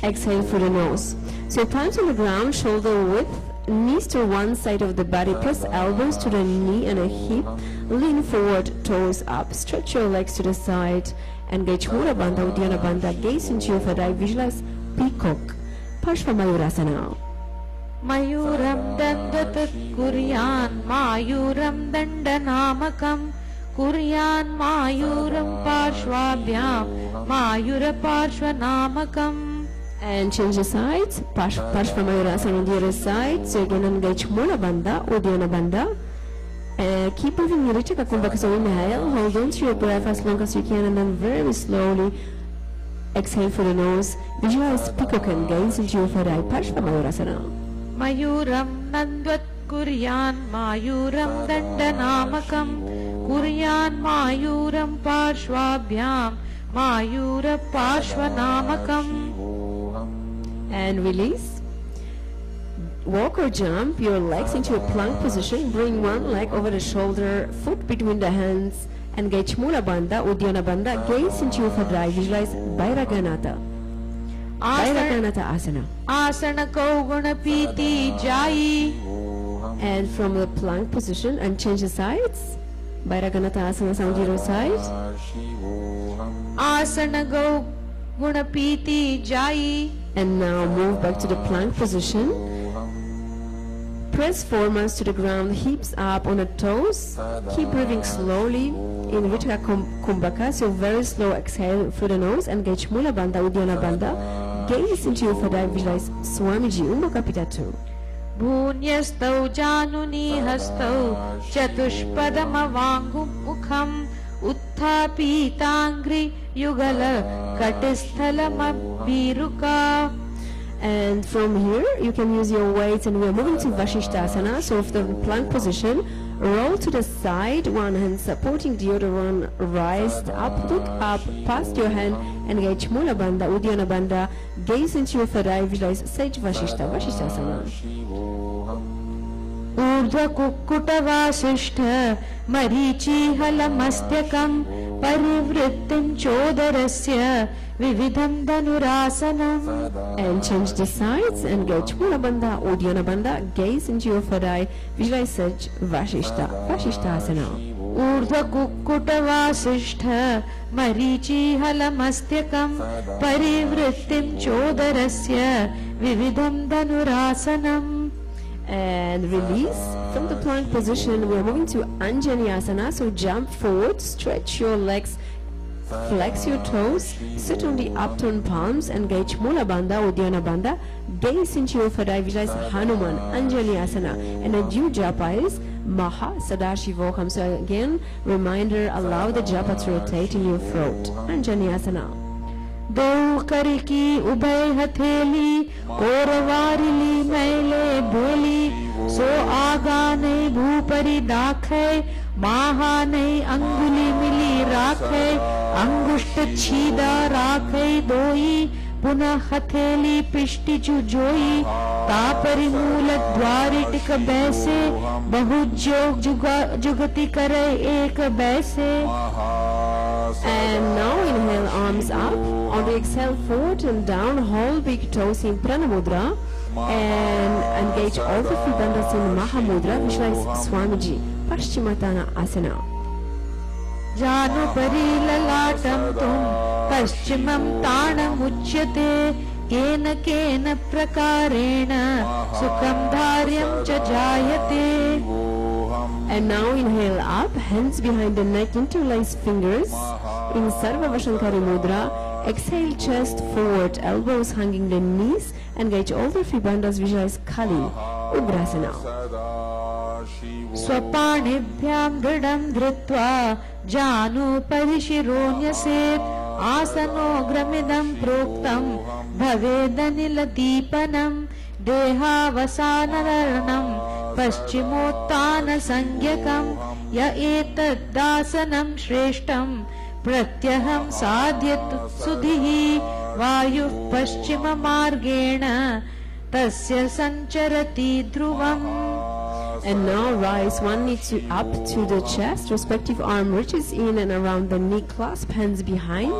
S2: exhale through the nose. So palms on the ground, shoulder width, knees to one side of the body, press elbows to the knee and a hip, lean forward, toes up, stretch your legs to the side, engage Mula Bandha, Uddiyana Bandha, gaze into your third eye, visualize peacock. Parshva Mayurasana.
S1: Mayuram dandat kuryan mayuram dandanamakam kuryan mayuram parshvabhyam mayura parshvanamakam.
S2: And change the sides. Parshva Mayurasana on the other side. So again engage Mula Bandha, Uddiyana Bandha. Keep moving your Richaka Kumbhaka. So inhale, hold on to your breath as long as you can and then very slowly exhale through the nose. Visualize peacock and gaze into your third eye. Parshva Mayurasana.
S1: Mayuram nandvat kuryan mayuram dandanamakam kuryan mayuram parshvabhyam mayura parshvanamakam.
S2: And release. Walk or jump your legs into a plank position. Bring one leg over the shoulder, foot between the hands. Engage Mula Bandha, Uddiyana Bandha. Gaze into your third eye. Visualize Bhairaganatha. Bhairaganatha Asana.
S1: Asana ko guna piti jayi.
S2: And from the plank position and change the sides. Bhairaganatha Asana, sound zero side.
S1: Asana go guna piti jayi.
S2: And now move back to the plank position. Press foremost to the ground, hips up on the toes. Keep breathing slowly in Richaka Kumbhaka. So very slow exhale through the nose. Engage Mula Bandha, Uddiyana Bandha. Gaze into your third eye. Visualize Swamiji, Umbhakapita 2.
S1: Bhunyastau januni hastau chatushpadama vangu mukham utthapi tangri yugala katisthalam abhiruka.
S2: And from here you can use your weights and we are moving to Vashishtasana. So from the plank position, roll to the side, one hand supporting the other one, raised up, look up past your hand, engage Mula Bandha, Uddiyana Bandha, gaze into your third eye, visualize Sage Vashishta, Vashishtasana.
S1: Urdhva kukkuta vasishta marichi halamasthyakam parivrittim chodarasya vividham dhanurasanam.
S2: And change the sides, engage Mula Bandha, Uddiyana Bandha, gaze into your third eye, visualize Sage Vashishta, Vashishtasana.
S1: Urdhva kukkuta vasishta marichi halamasthyakam parivrittim chodarasya vividham dhanurasanam.
S2: And release. From the plank position, we are moving to Anjaneyasana. So jump forward, stretch your legs, flex your toes, sit on the upturned palms, engage Mula Bandha, Uddiyana Bandha, gaze into your third eye, visualize Hanuman, Anjaneyasana. And the due japa is Maha Sadashivoham. So again, reminder, allow the japa to rotate in your throat. Anjaneyasana.
S1: दो कर की उभय हथेली और वारिली मैले बोली सो आगा नहीं भूपरी दाखे माहा नहीं अंगुली मिली राखे अंगुष्ट छीदा राखे दोई पुनः हथेली पिष्टि चुजोई तापरि मूल द्वारिटिक बैसे बहु जुगति करे एक बैसे.
S2: And now inhale, arms up. On the exhale, forward and down, hold big toes in Pranamudra and engage all the three bandhas in Mahamudra. Visualize Swamiji, Paschimottanasana.
S1: जानुपरि ललाटं तुम पश्चिमं ताणमुच्यते केन केन प्रकारेण सुखं धार्यं च जायते.
S2: And now inhale up, hands behind the neck, interlace fingers in Sarva Vashankari Mudra. Exhale, chest forward, elbows hanging the knees, engage all the three bandhas, visualize Kali, Ugrasana.
S1: स्वपाणिभ्यां दृढं धृत्वा जानुपरि शिरोन्यसेत् आसनोग्रमिदं प्रोक्तं भवेदनिलदीपनं देहावसानवर्णं पश्चिमोत्तानसंज्ञकं य एतद्दासनं श्रेष्ठं प्रत्यहं साध्यत सुधिः वायुः पश्चिममार्गेण तस्य संचरति ध्रुवम्.
S2: And now rise one knee up to the chest, respective arm reaches in and around the knee, clasp hands behind,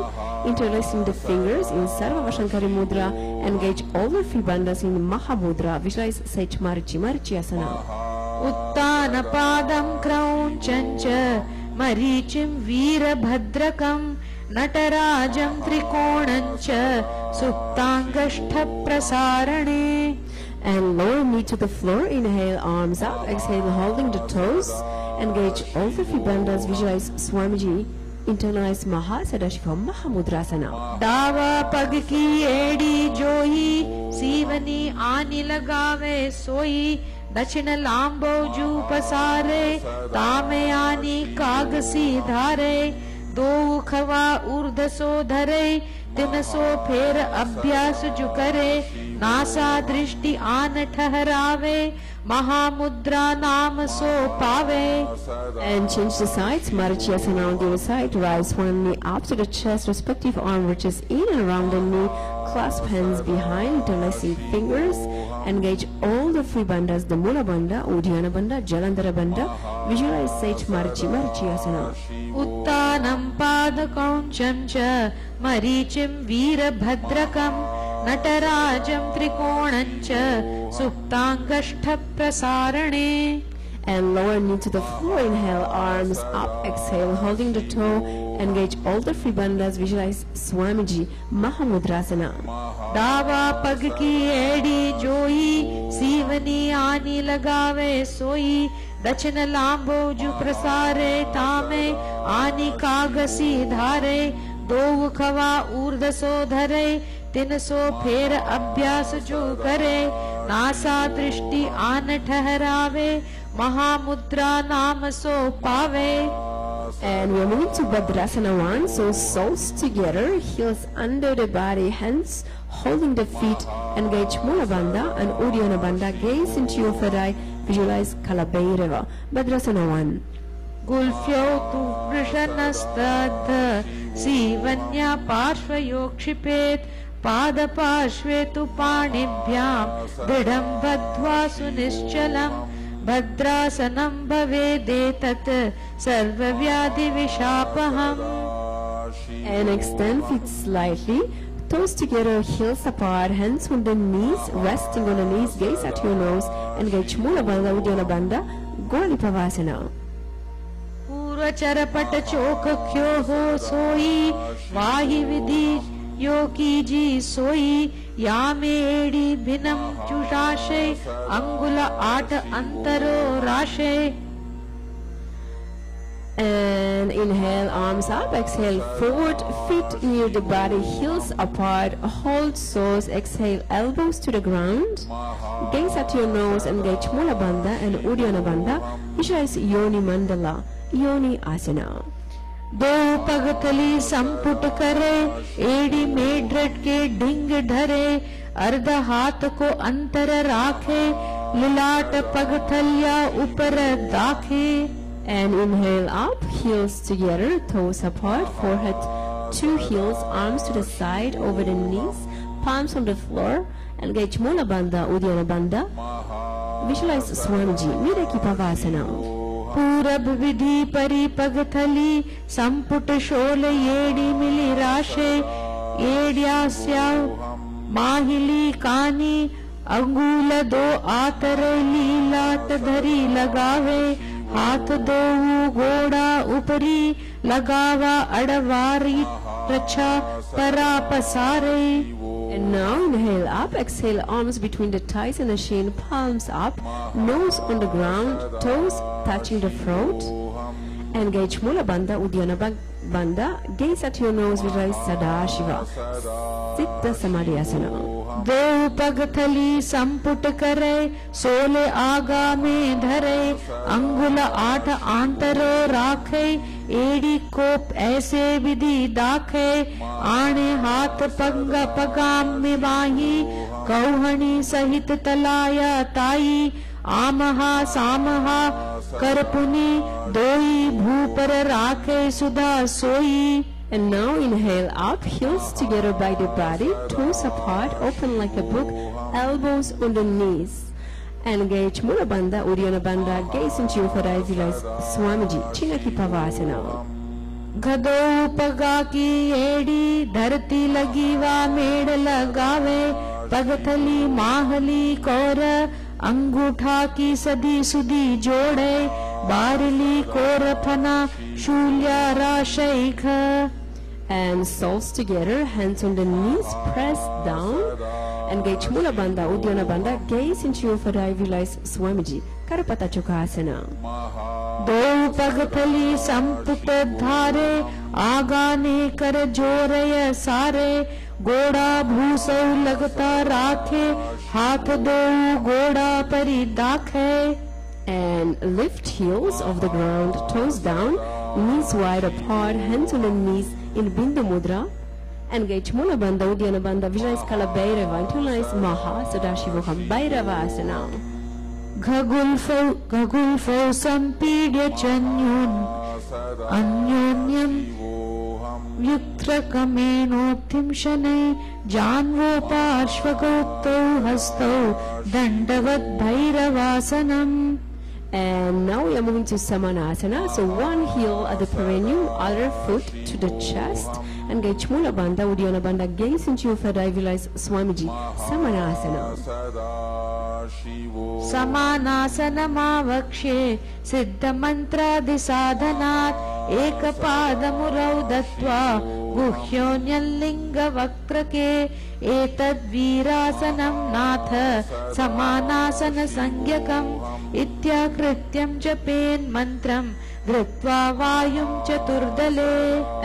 S2: interlacing the fingers in Sarva Vashankari Mudra, engage all the three bandhas in Mahamudra, visualize Sage Marichi Marichiasana.
S1: उत्तानपादं क्रौञ्चञ्च मरीचिं वीरभद्रकं नटराजं त्रिकोणञ्च सुप्ताङ्गष्ठप्रसारणे.
S2: And lower knee to the floor, inhale, arms up, exhale, holding the toes, engage all the three bandhas, visualize Swamiji, internalize Mahasadashiva Mahamudrasana.
S1: दावा पग की एड़ी जोई सीवनी आनी लगावे सोई दक्षिण लांबोजू पसारे तामे आनी कागसी धारे दो खवा ऊर्ध सो धरे तिन सो फेर अभ्यास जो करे नासा दृष्टि आन ठहरावे महामुद्रा नाम सो पावे.
S2: And change the sides. Marichiasana on the other side. Rise one knee up to the chest, respective arm reaches in and around the knee. Clasp hands behind, interlacing fingers. Engage all the three bandhas, the Mula Bandha, Uddiyana Bandha, Jalandhara Bandha. Visualize Sage Marichiasana.
S1: उत्तानं पादकौञ्चं च मरीचिं वीरभद्रकं नटराजं त्रिकोणं च सुप्ताङ्गष्ठप्रसारणे.
S2: And lower knee to the floor, inhale, arms up, exhale, holding the toe, engage all the three bandhas, visualize Swamiji, Mahamudrasana.
S1: दावा पग की एड़ी जोई सीवनी आनी लगावे सोई दक्षिण लांबोजु प्रसारे तामे आनी कागसी धारे दो खवा ऊर्ध सो धरे तिन सो फेर अभ्यास जो करे नासा दृष्टि आन ठहरावे महामुद्रा नाम सो पावे.
S2: And we're moving to Bhadrasana 1, so soles together, heels under the body, hands holding the feet, engage Mula Bandha and Uddiyana Bandha, gaze into your third eye, visualize Kalabhairava. Bhadrasana 1.
S1: गुल्फ्यौ तु वृषणस्तद्ध सीवन्या पार्श्वयो क्षिपेत् पादपार्श्वे तु पाणिभ्यां दृढं बद्ध्वा सुनिश्चलम् भद्रासनं भवेदेतत् सर्वव्याधिविशापहम्.
S2: And extend feet slightly, toes together, heels apart, hands on the knees, resting on the knees, gaze at your nose, engage Mula Bandha, Uddiyana Bandha, Golipavasana.
S1: पूर्वचरपट चोक ख्यो हो सोई वाहि विधि यो कीजी सोई यामेड़ी भिन्नम चुषाशे अंगुल आठ अंतरो राशे.
S2: And inhale, arms up, exhale, forward, feet near the body, heels apart, hold soles, exhale, elbows to the ground, gaze at your nose, engage Mula Bandha and Uddiyana Bandha, visualize Yoni Mandala, Yoni Asana.
S1: दो पगतली संपुट करे एड़ी में ड्रट के डिंग धरे अर्ध हाथ को अंतर राखे लिलाट पगथलिया ऊपर दाखे.
S2: And inhale up, heels together, toes apart, forehead to heels, arms to the side, over the knees, palms on the floor, engage Mula Bandha, Uddiyana Bandha, visualize Swamiji, Midakipavasana.
S1: पूरब विधि परि पगथली संपुट शोल येड़ी मिली राशे येड्यास्या माहिली कानी अंगूल दो आतरे लीलाट धरी लगावे हाथ दो घोड़ा ऊपरी लगावा अड़वारी रचा परा पसारे.
S2: And now inhale up, exhale arms between the thighs and the shin, palms up, nose on the ground, toes touching the throat. Engage Mula Bandha, Uddiyana Bandha, gaze at your nose, visualize Sadashiva. Siddha Samadhyasana.
S1: दो पग थली संपुट करे, सोले आगा में धरे, अंगुल आठ आंतरो राखे, एड़ी कोप ऐसे विधि दाखे, आने हाथ पंग पगाम में बाही, कौहणी सहित तलाया ताई, आमहा सामहा करपुनी, दोई भूपर राखे सुधा सोई.
S2: And now inhale up, heels together by the body, toes apart, open like a book, elbows on the knees. Engage Mula Bandha, Uddiyana Bandha, gaze into your third eye, visualize Swamiji, Chinaki Pavasana.
S1: गदो पगा की एड़ी धरती लगी वा मेड़ लगावे, पगथली माहली कौर अंगूठा की सदी सुदी जोड़े, बारली कोर फना शूल्या राशैख.
S2: And soles together, hands on the knees, press down. Engage Mula Bandha, Uddiyana Bandha, gaze into your third eye, visualize Swamiji, Karapata Chukasana.
S1: दो पगथली संपुट धारे, आगाने कर जोरय सारे, गोड़ा भूसौ लगता राखे, हाथ दो गोड़ा परि दाखे.
S2: And lift heels off the ground, toes down, knees wide apart, hands on the knees in Bindu Mudra. Engage Mula Bandha, Uddiyana Bandha, visualize Kala Bhairava, internalize Maha Sadashivoham Bhairavasana.
S1: घगुल्फौ संपीड्य चन्यून अन्योन्यम युक्त्रकमेणोक्तिं शनै, जान्वो पार्श्वगौतौ हस्तौ दण्डवत् भैरवासनम्.
S2: And now we are moving to Samanasana. So one heel at the perineum, other foot to the chest. Engage Mula Bandha, Uddiyana Bandha, gaze into your third eye, visualize Swamiji, Samanasana.
S1: समानासनमावक्ष्ये सिद्धमन्त्रादिसाधनात्, एकपादमुरौ दत्त्वा गुह्योऽन्यलिङ्गवक्त्रके, एतद्वीरासनं नाथ समानासनसंज्ञकम्. इत्याकृत्यं Japan मन्त्रं धृत्वा वायुं चतुर्दले.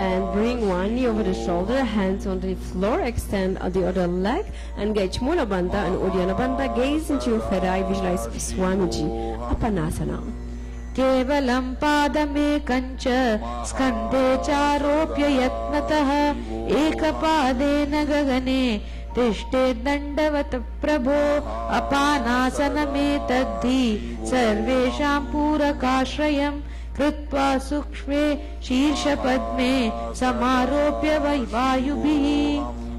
S2: And bring one knee over the shoulder, hands on the floor, extend on the other leg. Engage Mula Bandha and Uddiyana Bandha, gaze into your third eye, visualize Swamiji, Apanasana.
S1: केवलं पादमेकं च स्कन्धे चारोप्य यत्नतः, एकपादेन गगने तिष्ठे दण्डवत् प्रभो. अपानासनमेतद्धि सर्वेषां पूरकाश्रयम्, कृत्वा सूक्ष्मे शीर्षपद्मे समारोप्य वायुभिः.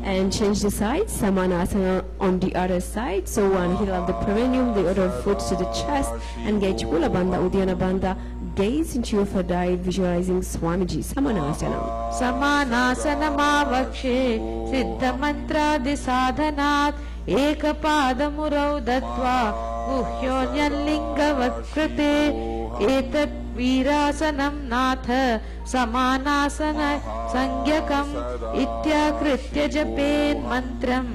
S2: And change the side, Samanasana on the other side. So one heel of the perineum, the other foot to the chest. Engage Mula Bandha, Uddiyana Bandha, gaze into your third eye, visualizing Swamiji, Samanasana.
S1: समानासनमावक्ष्ये सिद्धमन्त्रादिसाधनात्, एकपादमुरौ दत्त्वा गुह्योऽन्यलिङ्गवक्त्रके, एतत् वीरासनं नाथ समानासन संज्ञकम्. इत्याकृत्य Japan मन्त्रं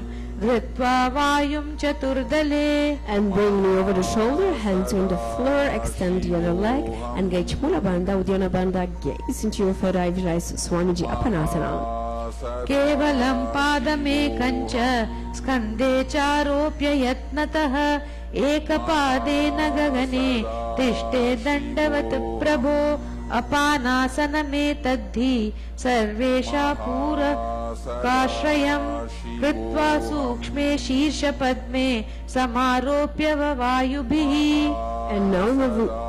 S1: धृत्वा वायुं चतुर्दले.
S2: And bring knee over the shoulder, hands on the floor, extend the other leg. Engage Mula Bandha, Uddiyana Bandha, gaze into your third eye, visualize Swamiji, Apanasana.
S1: केवलं पादमेकं च स्कन्धे चारोप्य यत्नतः, एकपादेन गगने तिष्ठे दण्डवत् प्रभो. अपानासनमेतद्धि सर्वेषां पूरकाश्रयम्, कृत्वा सूक्ष्मे शीर्षपद्मे समारोप्य वायुभिः.
S2: And now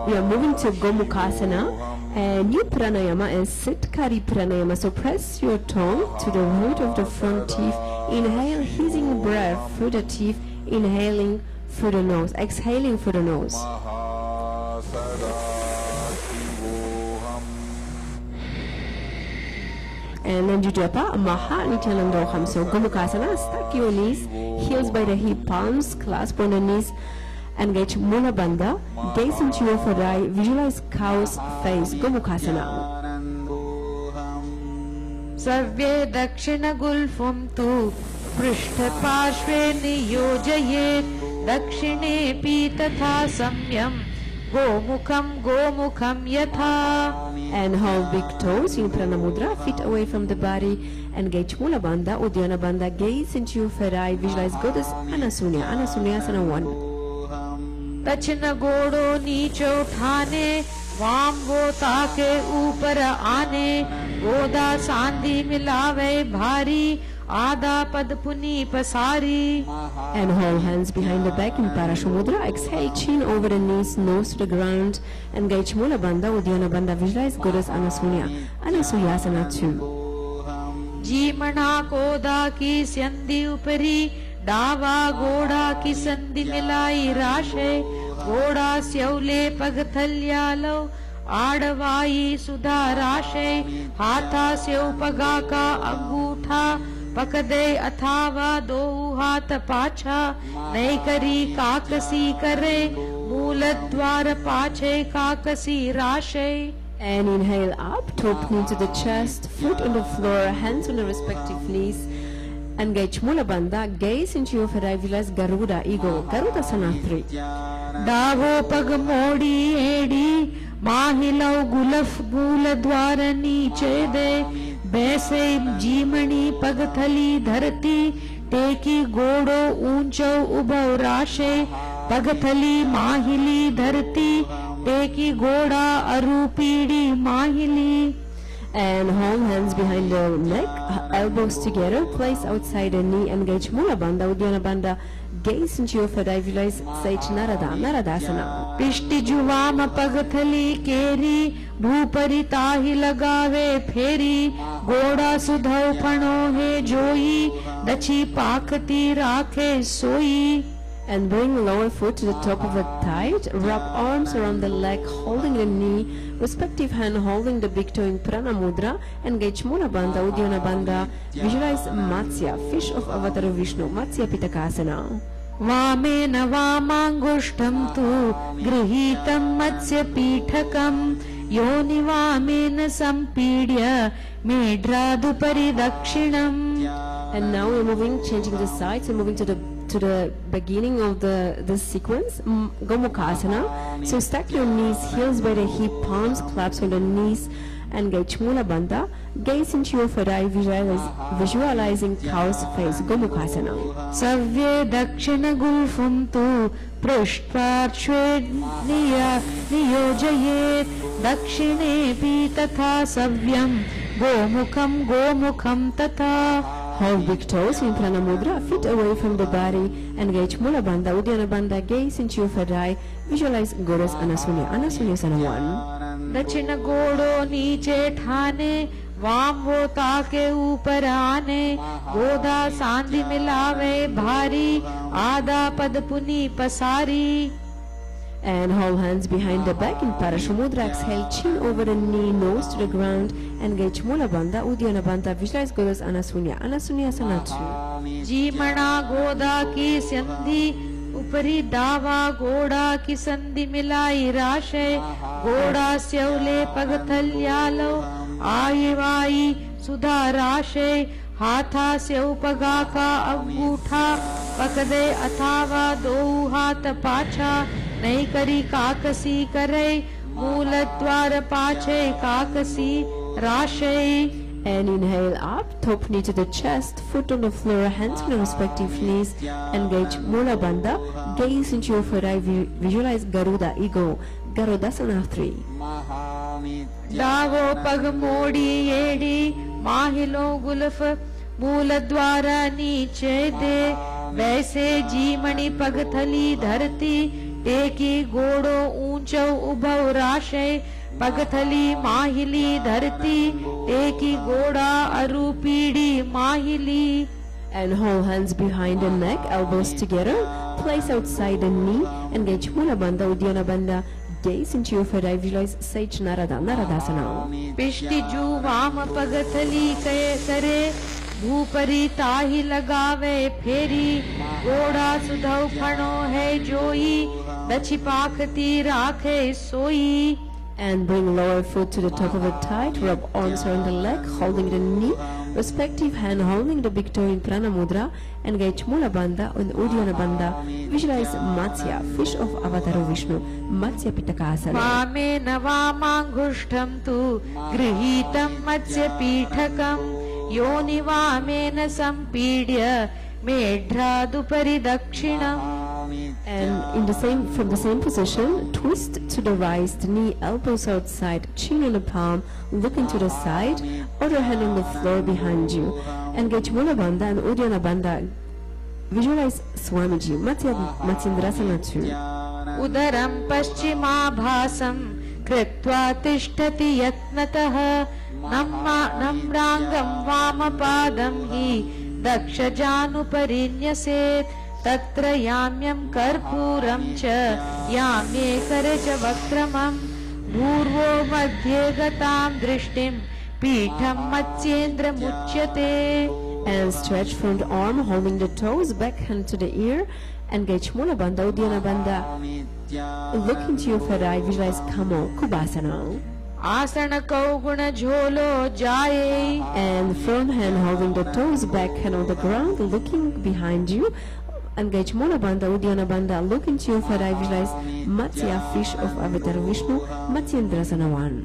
S2: we are moving to Gomukhasana. And new pranayama is Sitkari pranayama. So press your tongue to the root of the front teeth. Inhale, hissing breath through the teeth. Inhaling through the nose. Exhaling through the nose. And then Jujapa, Maha Nityanandoham. So Gomukhasana, stack your knees, heels by the hip, palms, clasp on the knees. Engage Mula Bandha, gaze into your third eye, visualize cow's face, Gomukhasana.
S1: सव्ये दक्षिणगुल्फुं तु पृष्ठपार्श्वे नियोजयेत् दक्षिणेऽपि तथा सम्यं गोमुखं यथा.
S2: And hold big toes in Pranamudra, feet away from the body. Engage Mula Bandha, Uddiyana Bandha, gaze into your ferai, visualize goddess Anasunya, Anasunyasana 1.
S1: दक्षिण गोड़ो नीचे उठाने, वाम वो ताके ऊपर आने, गोदा सांधी मिलावे भारी, आधा पद पुनी पसारी.
S2: And hold hands behind the back in Parashumudra. Exhale, chin over the knees, nose to the ground. Engage Mula Bandha, Uddiyana Bandha, visualize goddess Anasunya, Anasuyasana 2.
S1: जीमणा कोदा की संधि उपरी, डावा गोड़ा की संधि मिलाई राशे, गोड़ा स्यौले पगथल्यालो, आड़वाई सुधा राशे, हाथा स्यौ पगा का अंगूठा, पकदे अथावा दो हाथ पाछा, नई करी काकसी करे, मूल द्वार पाछे काकसी राशे.
S2: And inhale up, top knee to the chest, foot on the floor, hands on the respective knees. Engage Mula Bandha, gaze into your ferai, visualize Garuda, ego, Garudasana 3.
S1: Davos पग मोड़ी एड़ी, माहिलौ गुलफ मूल द्वार नीचे दे, बैसे जीमणी पगथली धरती, टेकी गोड़ो ऊंचो उभव राशे, पगथली माहिली धरती, टेकी गोड़ा अरूपीड़ी माहिली.
S2: And hold hands behind the neck, elbows together, place outside the knee, engage Mula Bandha, Uddiyana Bandha, gaze into your ferai, visualize Sage Narada, Naradasana.
S1: पिष्टि जुवाम पगथली केरी, भूपरि ताहि लगावे फेरी, गोड़ा सुधव फणो है जोई, दची पाखती राखे सोई.
S2: And bring lower foot to the top of the thigh, wrap arms around the leg, holding the knee, respective hand holding the big toe in Prana Mudra, engage Mula Bandha, Uddiyana Bandha, visualize Matsya, fish of Avatar Vishnu, Matsya Pitakasana.
S1: वामेन वामांगुष्ठं तु गृहीतं मत्स्य पीठकं, योनि वामेन संपीड्य मेढ्रादुपरि दक्षिणम्.
S2: And now we're moving, changing the sides and moving to the beginning of the sequence, Gomukhasana. So stack your knees, heels by the hip, palms claps on the knees, engage Mula Bandha, gaze into your ferai, visualizing cow's face, Gomukhasana.
S1: सव्ये दक्षिण गुल्फुं तु पृष्ठपार्श्वे नियोजयेत् दक्षिणेऽपि तथा सव्यं गोमुखं तथा.
S2: Hold big toes in Prana Mudra, feet away from the body, engage Mula Bandha, Uddiyana Bandha, gaze into your ferai, visualize goddess Anasunya, Anasunyasana 1.
S1: दक्षिण गोड़ो नीचे ठाने, वाम वो ताके ऊपर आने, गोदा सांधी मिलावे भारी, आधा पद पुनी पसारी.
S2: And hold hands behind the back in Parashumudra. Exhale, chin over the knee, nose to the ground. Engage Mula Bandha, Uddiyana Bandha, visualize goddess Anasunya, Anasunyasana 2.
S1: जीमणा गोदा की संधि उपरी, दावा गोड़ा की संधि मिलाई राशे, गोड़ा स्यौले पगथल्यालो, आई वाई सुधा राशे, हाथा स्यौ पगा का अंगूठा, पकदे अथावा दो हाथ पाछा, नहीं करी काकसी करे, मूल द्वार पाछे काकसी राशे.
S2: And inhale up, top knee to the chest, foot on the floor, hands on the respective knees, engage Mula Bandha, gaze into your ferai, visualize Garuda, ego, Garudasana 3.
S1: Davos पग मोड़ी एड़ी, माहिलो गुल्फ मूल द्वारा नीचे दे, वैसे जीमणि पगथली धरती, टेकी गोड़ो ऊंचो उभव राशे, पगथली माहिली धरती, टेकी गोड़ा अरूपीड़ी माहिली.
S2: And hold hands behind the neck, elbows together, place outside the knee, engage Mula Bandha, Uddiyana Bandha, gaze into your ferai, visualize Sage Narada, Naradasana.
S1: पिष्टि जू वाम पगथली करे, भूपरि ताहि लगावे फेरी, गोड़ा सुधव फणो है जोई, दछि पाखती राखे सोई.
S2: And bring lower foot to the top of the thigh, rub arms around the leg, holding the knee, respective hand holding the big toe in Prana Mudra, engage Mula Bandha and Uddiyana Bandha. Visualize Matsya, fish of Avatar Vishnu, Matsya Pitakasana.
S1: Vamena Vamangushtam tu Grihitam Matsya Pitakam Yoni Vamena Sampidya Medradupari Dakshinam.
S2: And from the same position, twist to the right, knee, elbows outside, chin on the palm, looking to the side, other hand on the floor behind you. Engage Mula Bandha and Uddiyana Bandha. Visualize Swamiji, Matsyendrasana 2.
S1: Udaram Paschimabhasam Kritva Tishtati Yatnatah Namrangam Vamapadam Hi Dakshajanu Tatra Yamyam Karpuram Cha Yamye Karaja Vakramam Bhurvo Madhye Gatam Drishtim Pitham Matsyendra Muchyate.
S2: And stretch front arm, holding the toes, back hand to the ear. Engage Mula Bandha, Uddiyana Bandha. Look into your third eye, visualize Kamo, Kubhasana.
S1: Asana Kauguna Jholo Jaye.
S2: And front hand holding the toes, back hand on the ground, looking behind you. Engage Mula Bandha, Uddiyana Bandha. Look into your third eye, visualize Matsya, fish of Avatar Vishnu, Matsyendrasana 1.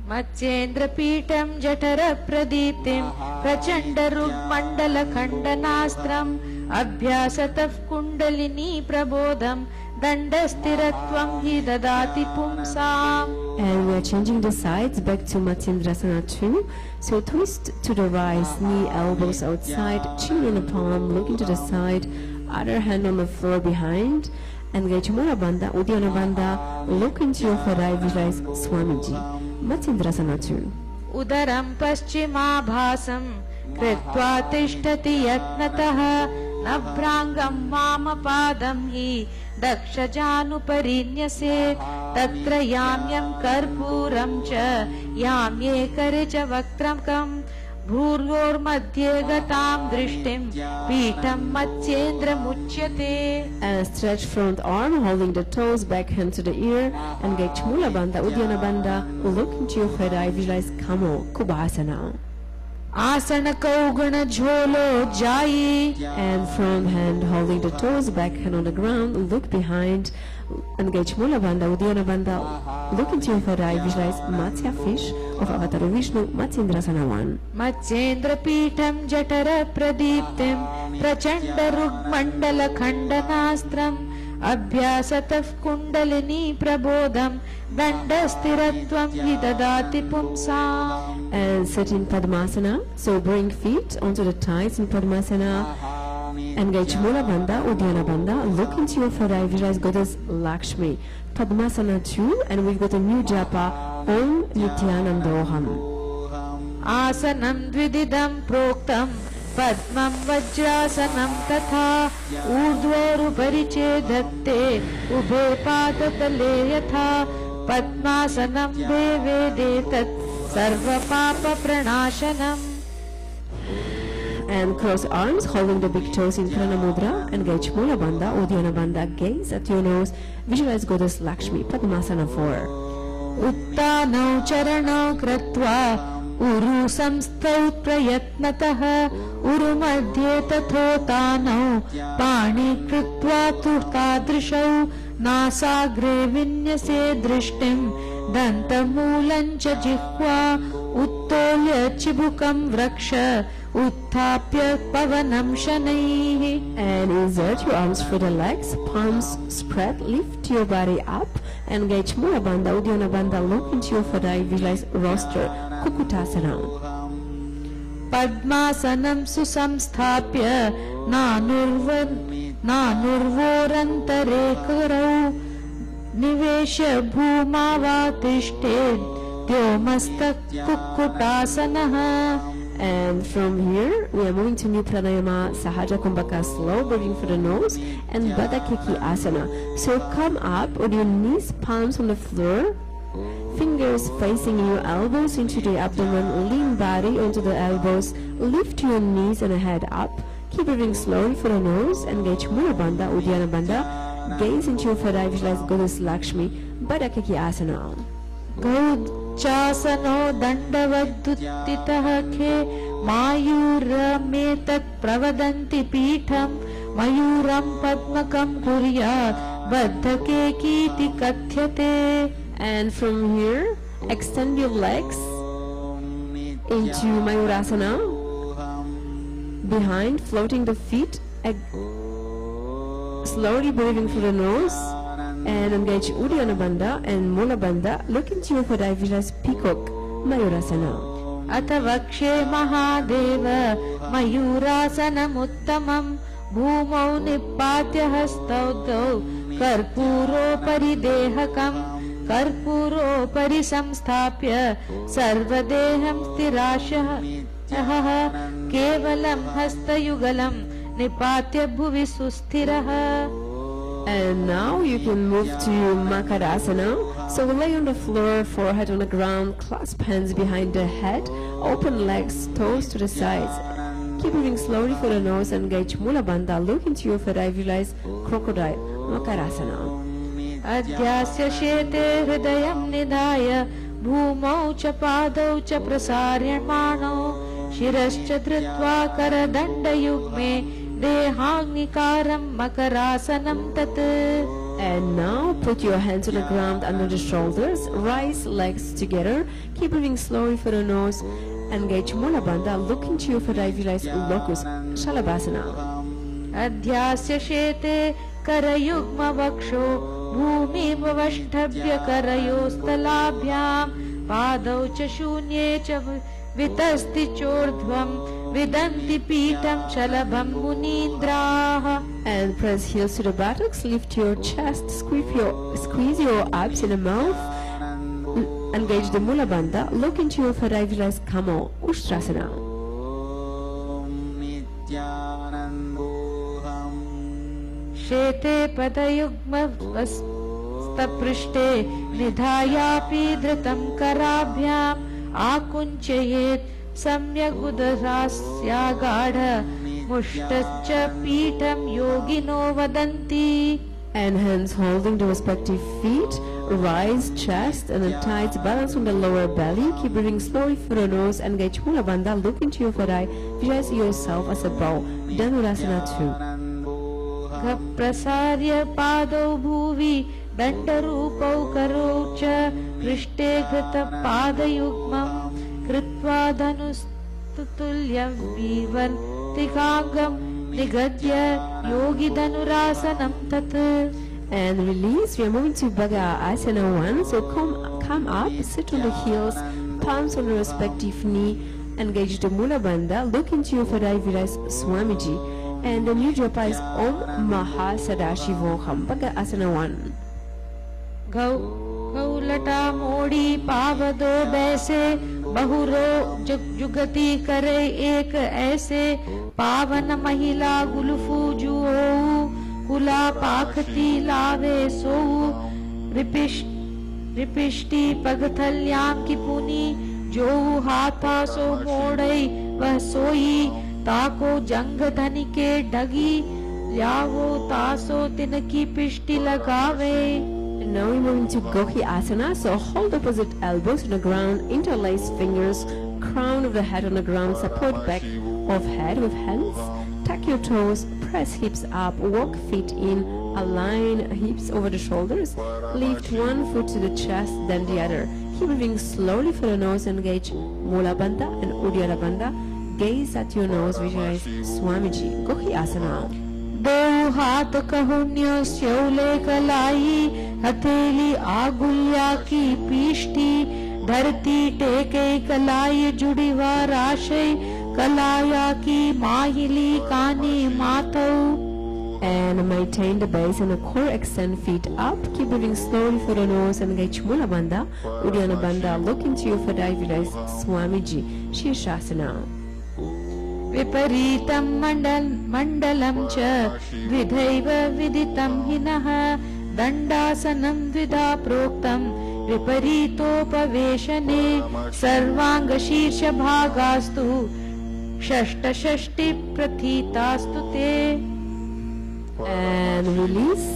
S1: Matsyendra Pitam Jatara Pradiptim Prachanda Rugmandala Khandanastram Abhyasatav Kundalini Prabodham Dandastiratvam Hi Dadati Pumsam.
S2: And we are changing the sides back to Matsyendrasana 2. So twist to the right, knee, elbows outside, chin on the palm, looking to the side, other hand on the floor behind. Engage Mula Bandha, Uddiyana Bandha. Look into your third eye, visualize Swamiji. Matsyendrasana 2.
S1: Udaram Paschimabhasam Kritva Tishtati Yatnatah Navrangam Vamapadam Hi Dakshajanu Parinyase Tatra Yamyam Karpuram Cha Yamye Karaja Vaktramkam Bhuryor Madhye Gatam Drishtim Pitham Matsyendra Muchyate.
S2: And stretch front arm, holding the toes, back hand to the ear. Engage Mula Bandha, Uddiyana Bandha. Look into your third eye, visualize Kamo, Kubhasana.
S1: Asana Kaugana Jholo Jaye.
S2: And front hand holding the toes, back hand on the ground, look behind. Engage Mula Bandha, Uddiyana Bandha. Look into your third eye, visualize Matsya, fish of Avatar Vishnu, Matsyendrasana 1.
S1: Matsyendra Pitam Jatara Pradiptim Prachanda Rugmandala Khandanastram Abhyasatav Kundalini Prabodham Dandastiratvam Hi Dadati Pumsam.
S2: And sit in Padmasana. So bring feet onto the thighs in Padmasana. Engage Mula Bandha, Uddiyana Bandha. Look into your third eye, visualize Goddess Lakshmi. Padmasana 2, and we've got a new japa, Om Nityanandoham.
S1: Asanam Dvididam Proktam Padmam Vajrasanam Tatha Urdhvaru Parichedatte Ubhe Padatale Yatha Padmasanam Deve Detat Sarva Papa Pranashanam.
S2: And cross arms, holding the big toes in Prana Mudra. Engage Mula Bandha, Uddiyana Bandha. Gaze at your nose. Visualize Goddess Lakshmi. Padmasana 4.
S1: Uttanau Charanau Kratva Uru Samstau Prayatnatah Uru Madhye Tathotanau Pani Kritva Turtadrishau Nasagre Vinyase Drishtim Dantamulancha Jihva Uttolya Chibukam Vraksha Uthapya Pavanam Shanaihi.
S2: And insert your arms through the legs, palms spread, lift your body up. Engage Mula Bandha, Uddiyana Bandha. Look into your third eye, visualize roster, Kukutasana.
S1: Padmasanam Susamsthapya Nanurvorantare Karau Nivesha Bhumavatishthed Dyomastak Kukutasana.
S2: And from here, we are moving to new pranayama, Sahaja Kumbhaka, slow breathing for the nose, and Baddha Keki Asana. So come up on your knees, palms on the floor, fingers facing your elbows into the abdomen, lean body onto the elbows, lift your knees and head up. Keep breathing slowly for the nose, engage Mula Bandha, Uddiyana Bandha, gaze into your third eye, visualize Goddess Lakshmi, Baddha Keki Asana.
S1: गौचासनो दण्डवदुत्थितः खे मायूरमेतत् प्रवदन्ति पीठं मयूरं पद्मकं कुर्यात् बद्धके कीति कथ्यते.
S2: And from here, extend your legs into Mayurasana. Behind, floating the feet, slowly breathing through the nose, and engage Uddiyana Bandha and Mula Bandha. Look into your third eye, visualize Peacock, Mayurasana.
S1: अथ वक्षे महादेव मयूरासनमुत्तमं भूमौ निपात्य हस्तौ द्वौ कर्पूरोपरि देहकं कर्पूरोपरि संस्थाप्य सर्वदेहं स्थिराशः केवलं हस्तयुगलं निपात्य भुवि सुस्थिरः.
S2: And now you can move to Makarasana. So lay on the floor, forehead on the ground, clasp hands behind the head, open legs, toes to the sides. Keep moving slowly for the nose, engage Mula Bandha. Look into your third eye, visualize crocodile, Makarasana.
S1: अद्यास्य शेते हृदयं निधाय भूमौ च पादौ च प्रसार्यमाणौ शिरश्च धृत्वा करदण्डयुग्मे देहाग्निकारं मकरासनं तत्.
S2: And now put your hands on the ground under the shoulders, rise legs together, keep breathing slowly for the nose, engage Mula Bandha, look into your third eye, visualize Locus, Shalabhasana.
S1: अध्यास्य शेते करयुग्मवक्षो भूमिमवष्टभ्य करयोस्तलाभ्यां पादौ च शून्ये च वितस्ति चोर्ध्वं विदन्ति पीठं शलभं मुनीन्द्राः.
S2: And press heels to the buttocks, lift your chest, squeeze your abs in the mouth, engage the Mula Bandha, look into your third eye, visualize Kamo, Ustrasana.
S1: शेते पदयुग्मस्तपृष्ठे निधायापि धृतं कराभ्याम् आकुञ्चयेत् सम्यगुदरास्यागाढ मुष्टश्च पीठं योगिनो वदन्ति.
S2: And hands holding the respective feet, rise chest and the tight balance on the lower belly. Keep breathing slowly through the nose, engage Mula Bandha, look into your third eye, visualize yourself as a bow, Dhanurasana 2.
S1: प्रसार्य पादौ भुवि दण्डरूपौ करौ च पृष्ठे घृतपादयुग्मं कृत्वा धनुस्तुल्यं विवर्तिकाङ्गं निगद्य योगी धनुरासनं तत्.
S2: And release. We are moving to Bhaga Asana 1. So come up, sit on the heels, palms on the respective knee, engage the Mula Bandha, look into your third eye, visualize Swamiji. And the new japa is Om Maha Sadashivoham, Bhaga Asana 1.
S1: गौलटा मोड़ी पावदो बैसे बहुरो जुगति करे एक ऐसे पावन महिला गुलफू जुओ कुला पाखती लावे सो रिपिष्टि पगथल्याम की पुनी जो हाथा सो मोड़ई वह सोई ताको जंग धनी के ढगी यावो तासो तिनकी पिष्टि लगावे.
S2: Now we move into Gohi Asana. So hold opposite elbows on the ground, interlace fingers, crown of the head on the ground, support back of head with hands, tuck your toes, press hips up, walk feet in, align hips over the shoulders, lift one foot to the chest, then the other. Keep moving slowly for the nose, engage Mula Bandha and Uddiyana Bandha. Gaze at your nose, visualize Swamiji. Gohi Asana.
S1: दो हाथ कहुन्यो स्योले कलाई हथेली आगुल्या की पीष्टी धरती टेके कलाई जुड़ी व राशे कलाया की माहिली कानी माथो.
S2: And maintain the base and the core, extend feet up, keep moving slowly for the nose, engage Mula Bandha, Uddiyana Bandha, look into your third eye, visualize Swamiji, Shirshasana.
S1: विपरीतं मण्डलं च द्विधैव विदितं हिनः दण्डासनं द्विधा प्रोक्तं विपरीतोपवेशने सर्वाङ्गशीर्षभागास्तु षष्टि प्रथितास्तु ते.
S2: And release.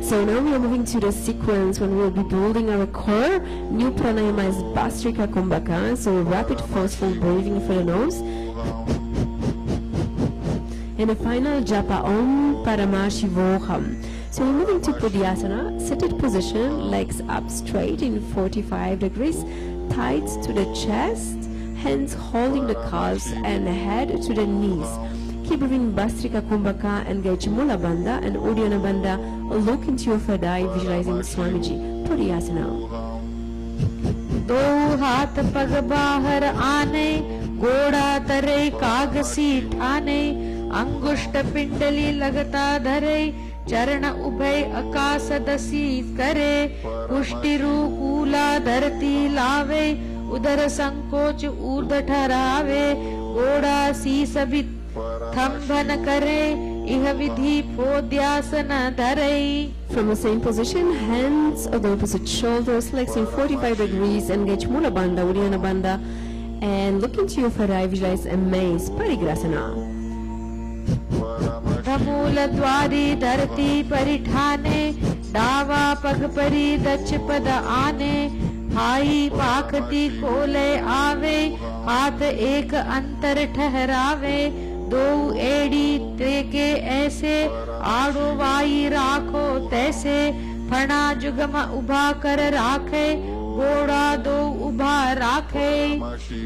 S2: So now we are moving to the sequence when we will be building our core. New pranayama is Bhastrika Kumbhaka, so rapid forceful breathing for the nose. And the final japa Om Paramashivoham. So we're moving to Pudiyasana, seated position, legs up straight in 45 degrees, thighs to the chest, hands holding the calves and head to the knees. Keep breathing Bhastrika Kumbhaka, engage Mula Bandha and Uddiyana Bandha. Look into your third eye, visualizing Swamiji. Pudiyasana.
S1: दो हाथ पग बाहर आने, घोड़ा तरे कागसी ठाने, अंगुष्ठ पिंडली लगता धरे, चरण उभय आकाश दसी करे, कुष्ठिरु कूला धरती लावे, उदर संकोच ऊर्ध ठहरावे, घोड़ा शीस भी थंभन करे, इह विधि पोद्यासन धरे.
S2: From the same position, hands on the opposite shoulders, legs in 45 degrees, engage Mula Bandha, Uddiyana Bandha, and look into your third eye, visualize a maze, Parigrasana.
S1: Dhumal द्वारी धरती परिठाने, डावा पग परी दच पद आने, हाई पाखती कोले आवे, हाथ एक अंतर ठहरावे, दो एड़ी तेके ऐसे, आड़ो वाई राखो तैसे, फणा जुगम उभा कर राखे, घोड़ा दो उभा राखे.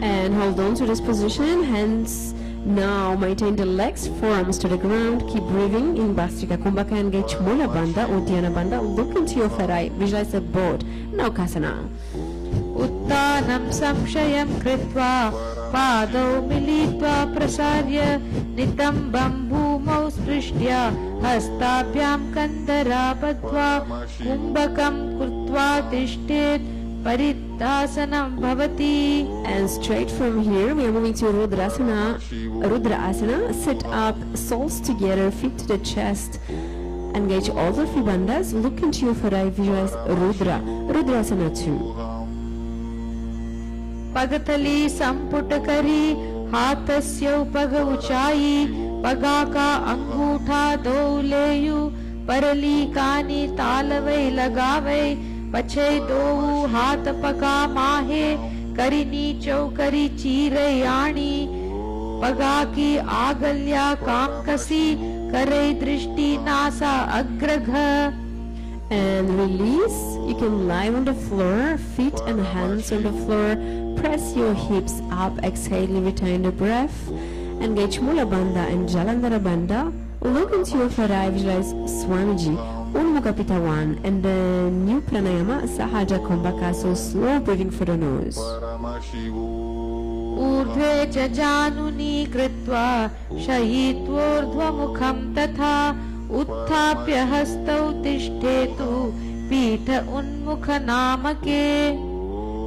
S2: And hold on to this position, hands now maintain the legs, forearms to the ground, keep breathing in Bhastrika Kumbhaka, engage Mula Bandha, Uddiyana Bandha, look into your third eye, visualize the board, Naukasana.
S1: उत्तानं संशयं कृत्वा पादौ मिलित्वा प्रसार्य नितम्बं भूमौ स्पृष्ट्या हस्ताभ्यां कन्दरा बद्ध्वा कुम्भकं कृत्वा तिष्ठेत् परित्तासनं भवति.
S2: And straight from here we are moving to Rudrasana. Rudrasana, sit up, soles together, feet to the chest. Engage all the three bandhas, look into your third eye, visualize Rudra. Rudrasana 2.
S1: पगतली संपुट करी, हाथस्य पग ऊंचाई, पगा का अंगूठा दो लेयु, परली कानी तालवे लगावे, पछे दो हाथ पगा माहे, करी नीचो करी चीरे याणी, पगा की आगल्या काम कसी, करे दृष्टि NASA अग्रघ.
S2: And release. You can lie on the floor, feet and hands on the floor. Press your hips up, exhale, retain the breath. Engage Mula Bandha and Jalandhara Bandha. Look into your third eye, visualize Swamiji, Ulmukha Pitta 1, and the new pranayama, Sahaja Kumbhaka, so slow breathing for the nose.
S1: ऊर्ध्वे च जानुनी कृत्वा शयित्वोर्ध्वमुखं तथा उत्थाप्य हस्तौ तिष्ठेतु पीठ उन्मुख नामके.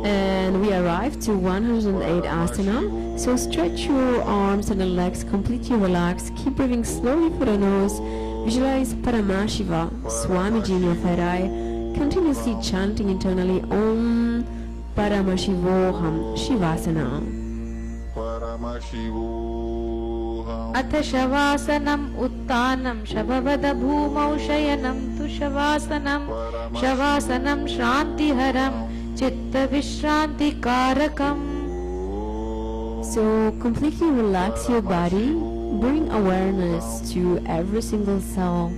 S2: And we arrive to 108 asana. So stretch your arms and the legs, completely relax. Keep breathing slowly for the nose. Visualize Paramashiva, Swamiji in your third eye. Continuously chanting internally Om Paramashivoham, Shivasana.
S1: अथ शवासनम् उत्तानं शववद भूमौ शयनं तु शवासनं शवासनं श्रान्तिहरं चित्तविश्रान्तिकारकम्.
S2: So completely relax your body, bring awareness to every single cell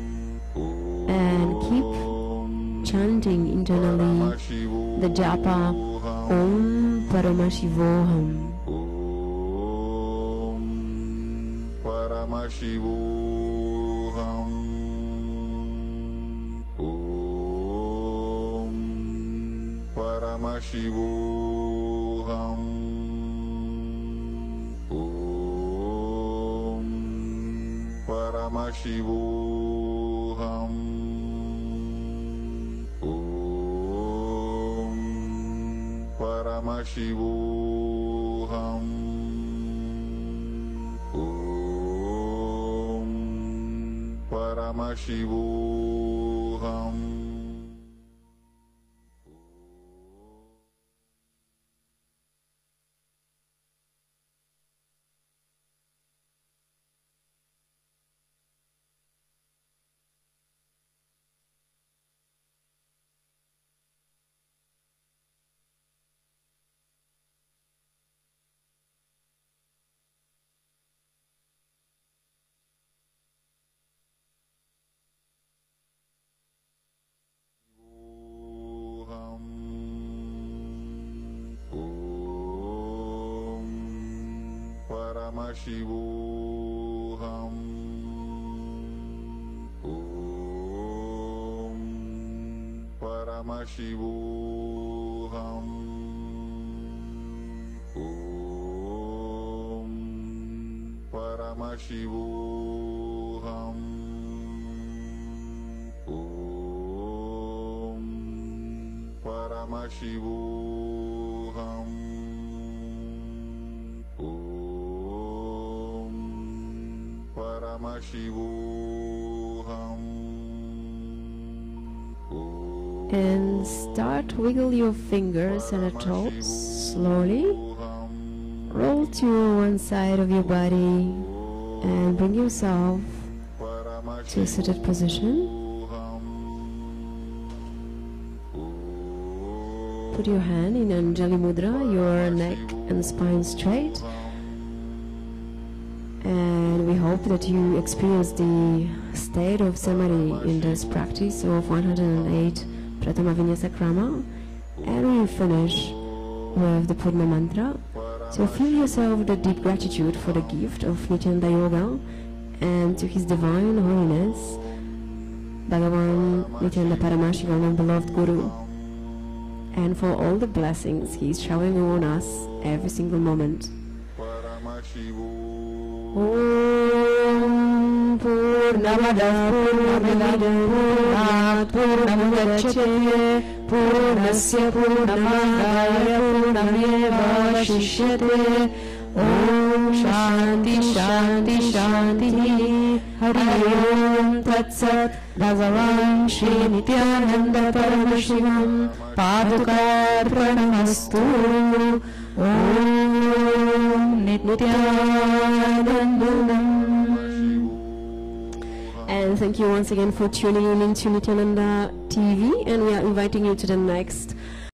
S2: and keep chanting internally the japa Om Paramashivoham.
S4: Paramashivoham. Om Paramashivoham. Om Paramashivoham. Om Paramashivoham. Paramashivoham. Paramashivoham. Om Paramashivoham. Om Paramashivoham. Om Paramashivoham. Om Paramashivoham.
S2: And start wiggle your fingers and the toes slowly. Roll to one side of your body and bring yourself to a seated position. Put your hand in Anjali Mudra, your neck and spine straight. And we hope that you experience the state of Samadhi in this practice of 108 Pratama Vinyasa Krama. And we finish with the Purna Mantra. So feel yourself the deep gratitude for the gift of Nityananda Yoga and to His Divine Holiness, Bhagavan Nityananda Paramashivananda, beloved Guru, and for all the blessings He is showering on us every single moment. Om Purnamada Purnamidam Purnat Purnamudachyate Purnasya Purnamadaya Purnameva Shishyate. Om Shanti Shanti Shanti. Hari Om Tat Sat. Bhagavan Shri Nityananda Paramashivam Padukarpanamastu. Om Nityanandam. And thank you once again for tuning in into Nityananda TV, and we are inviting you to the next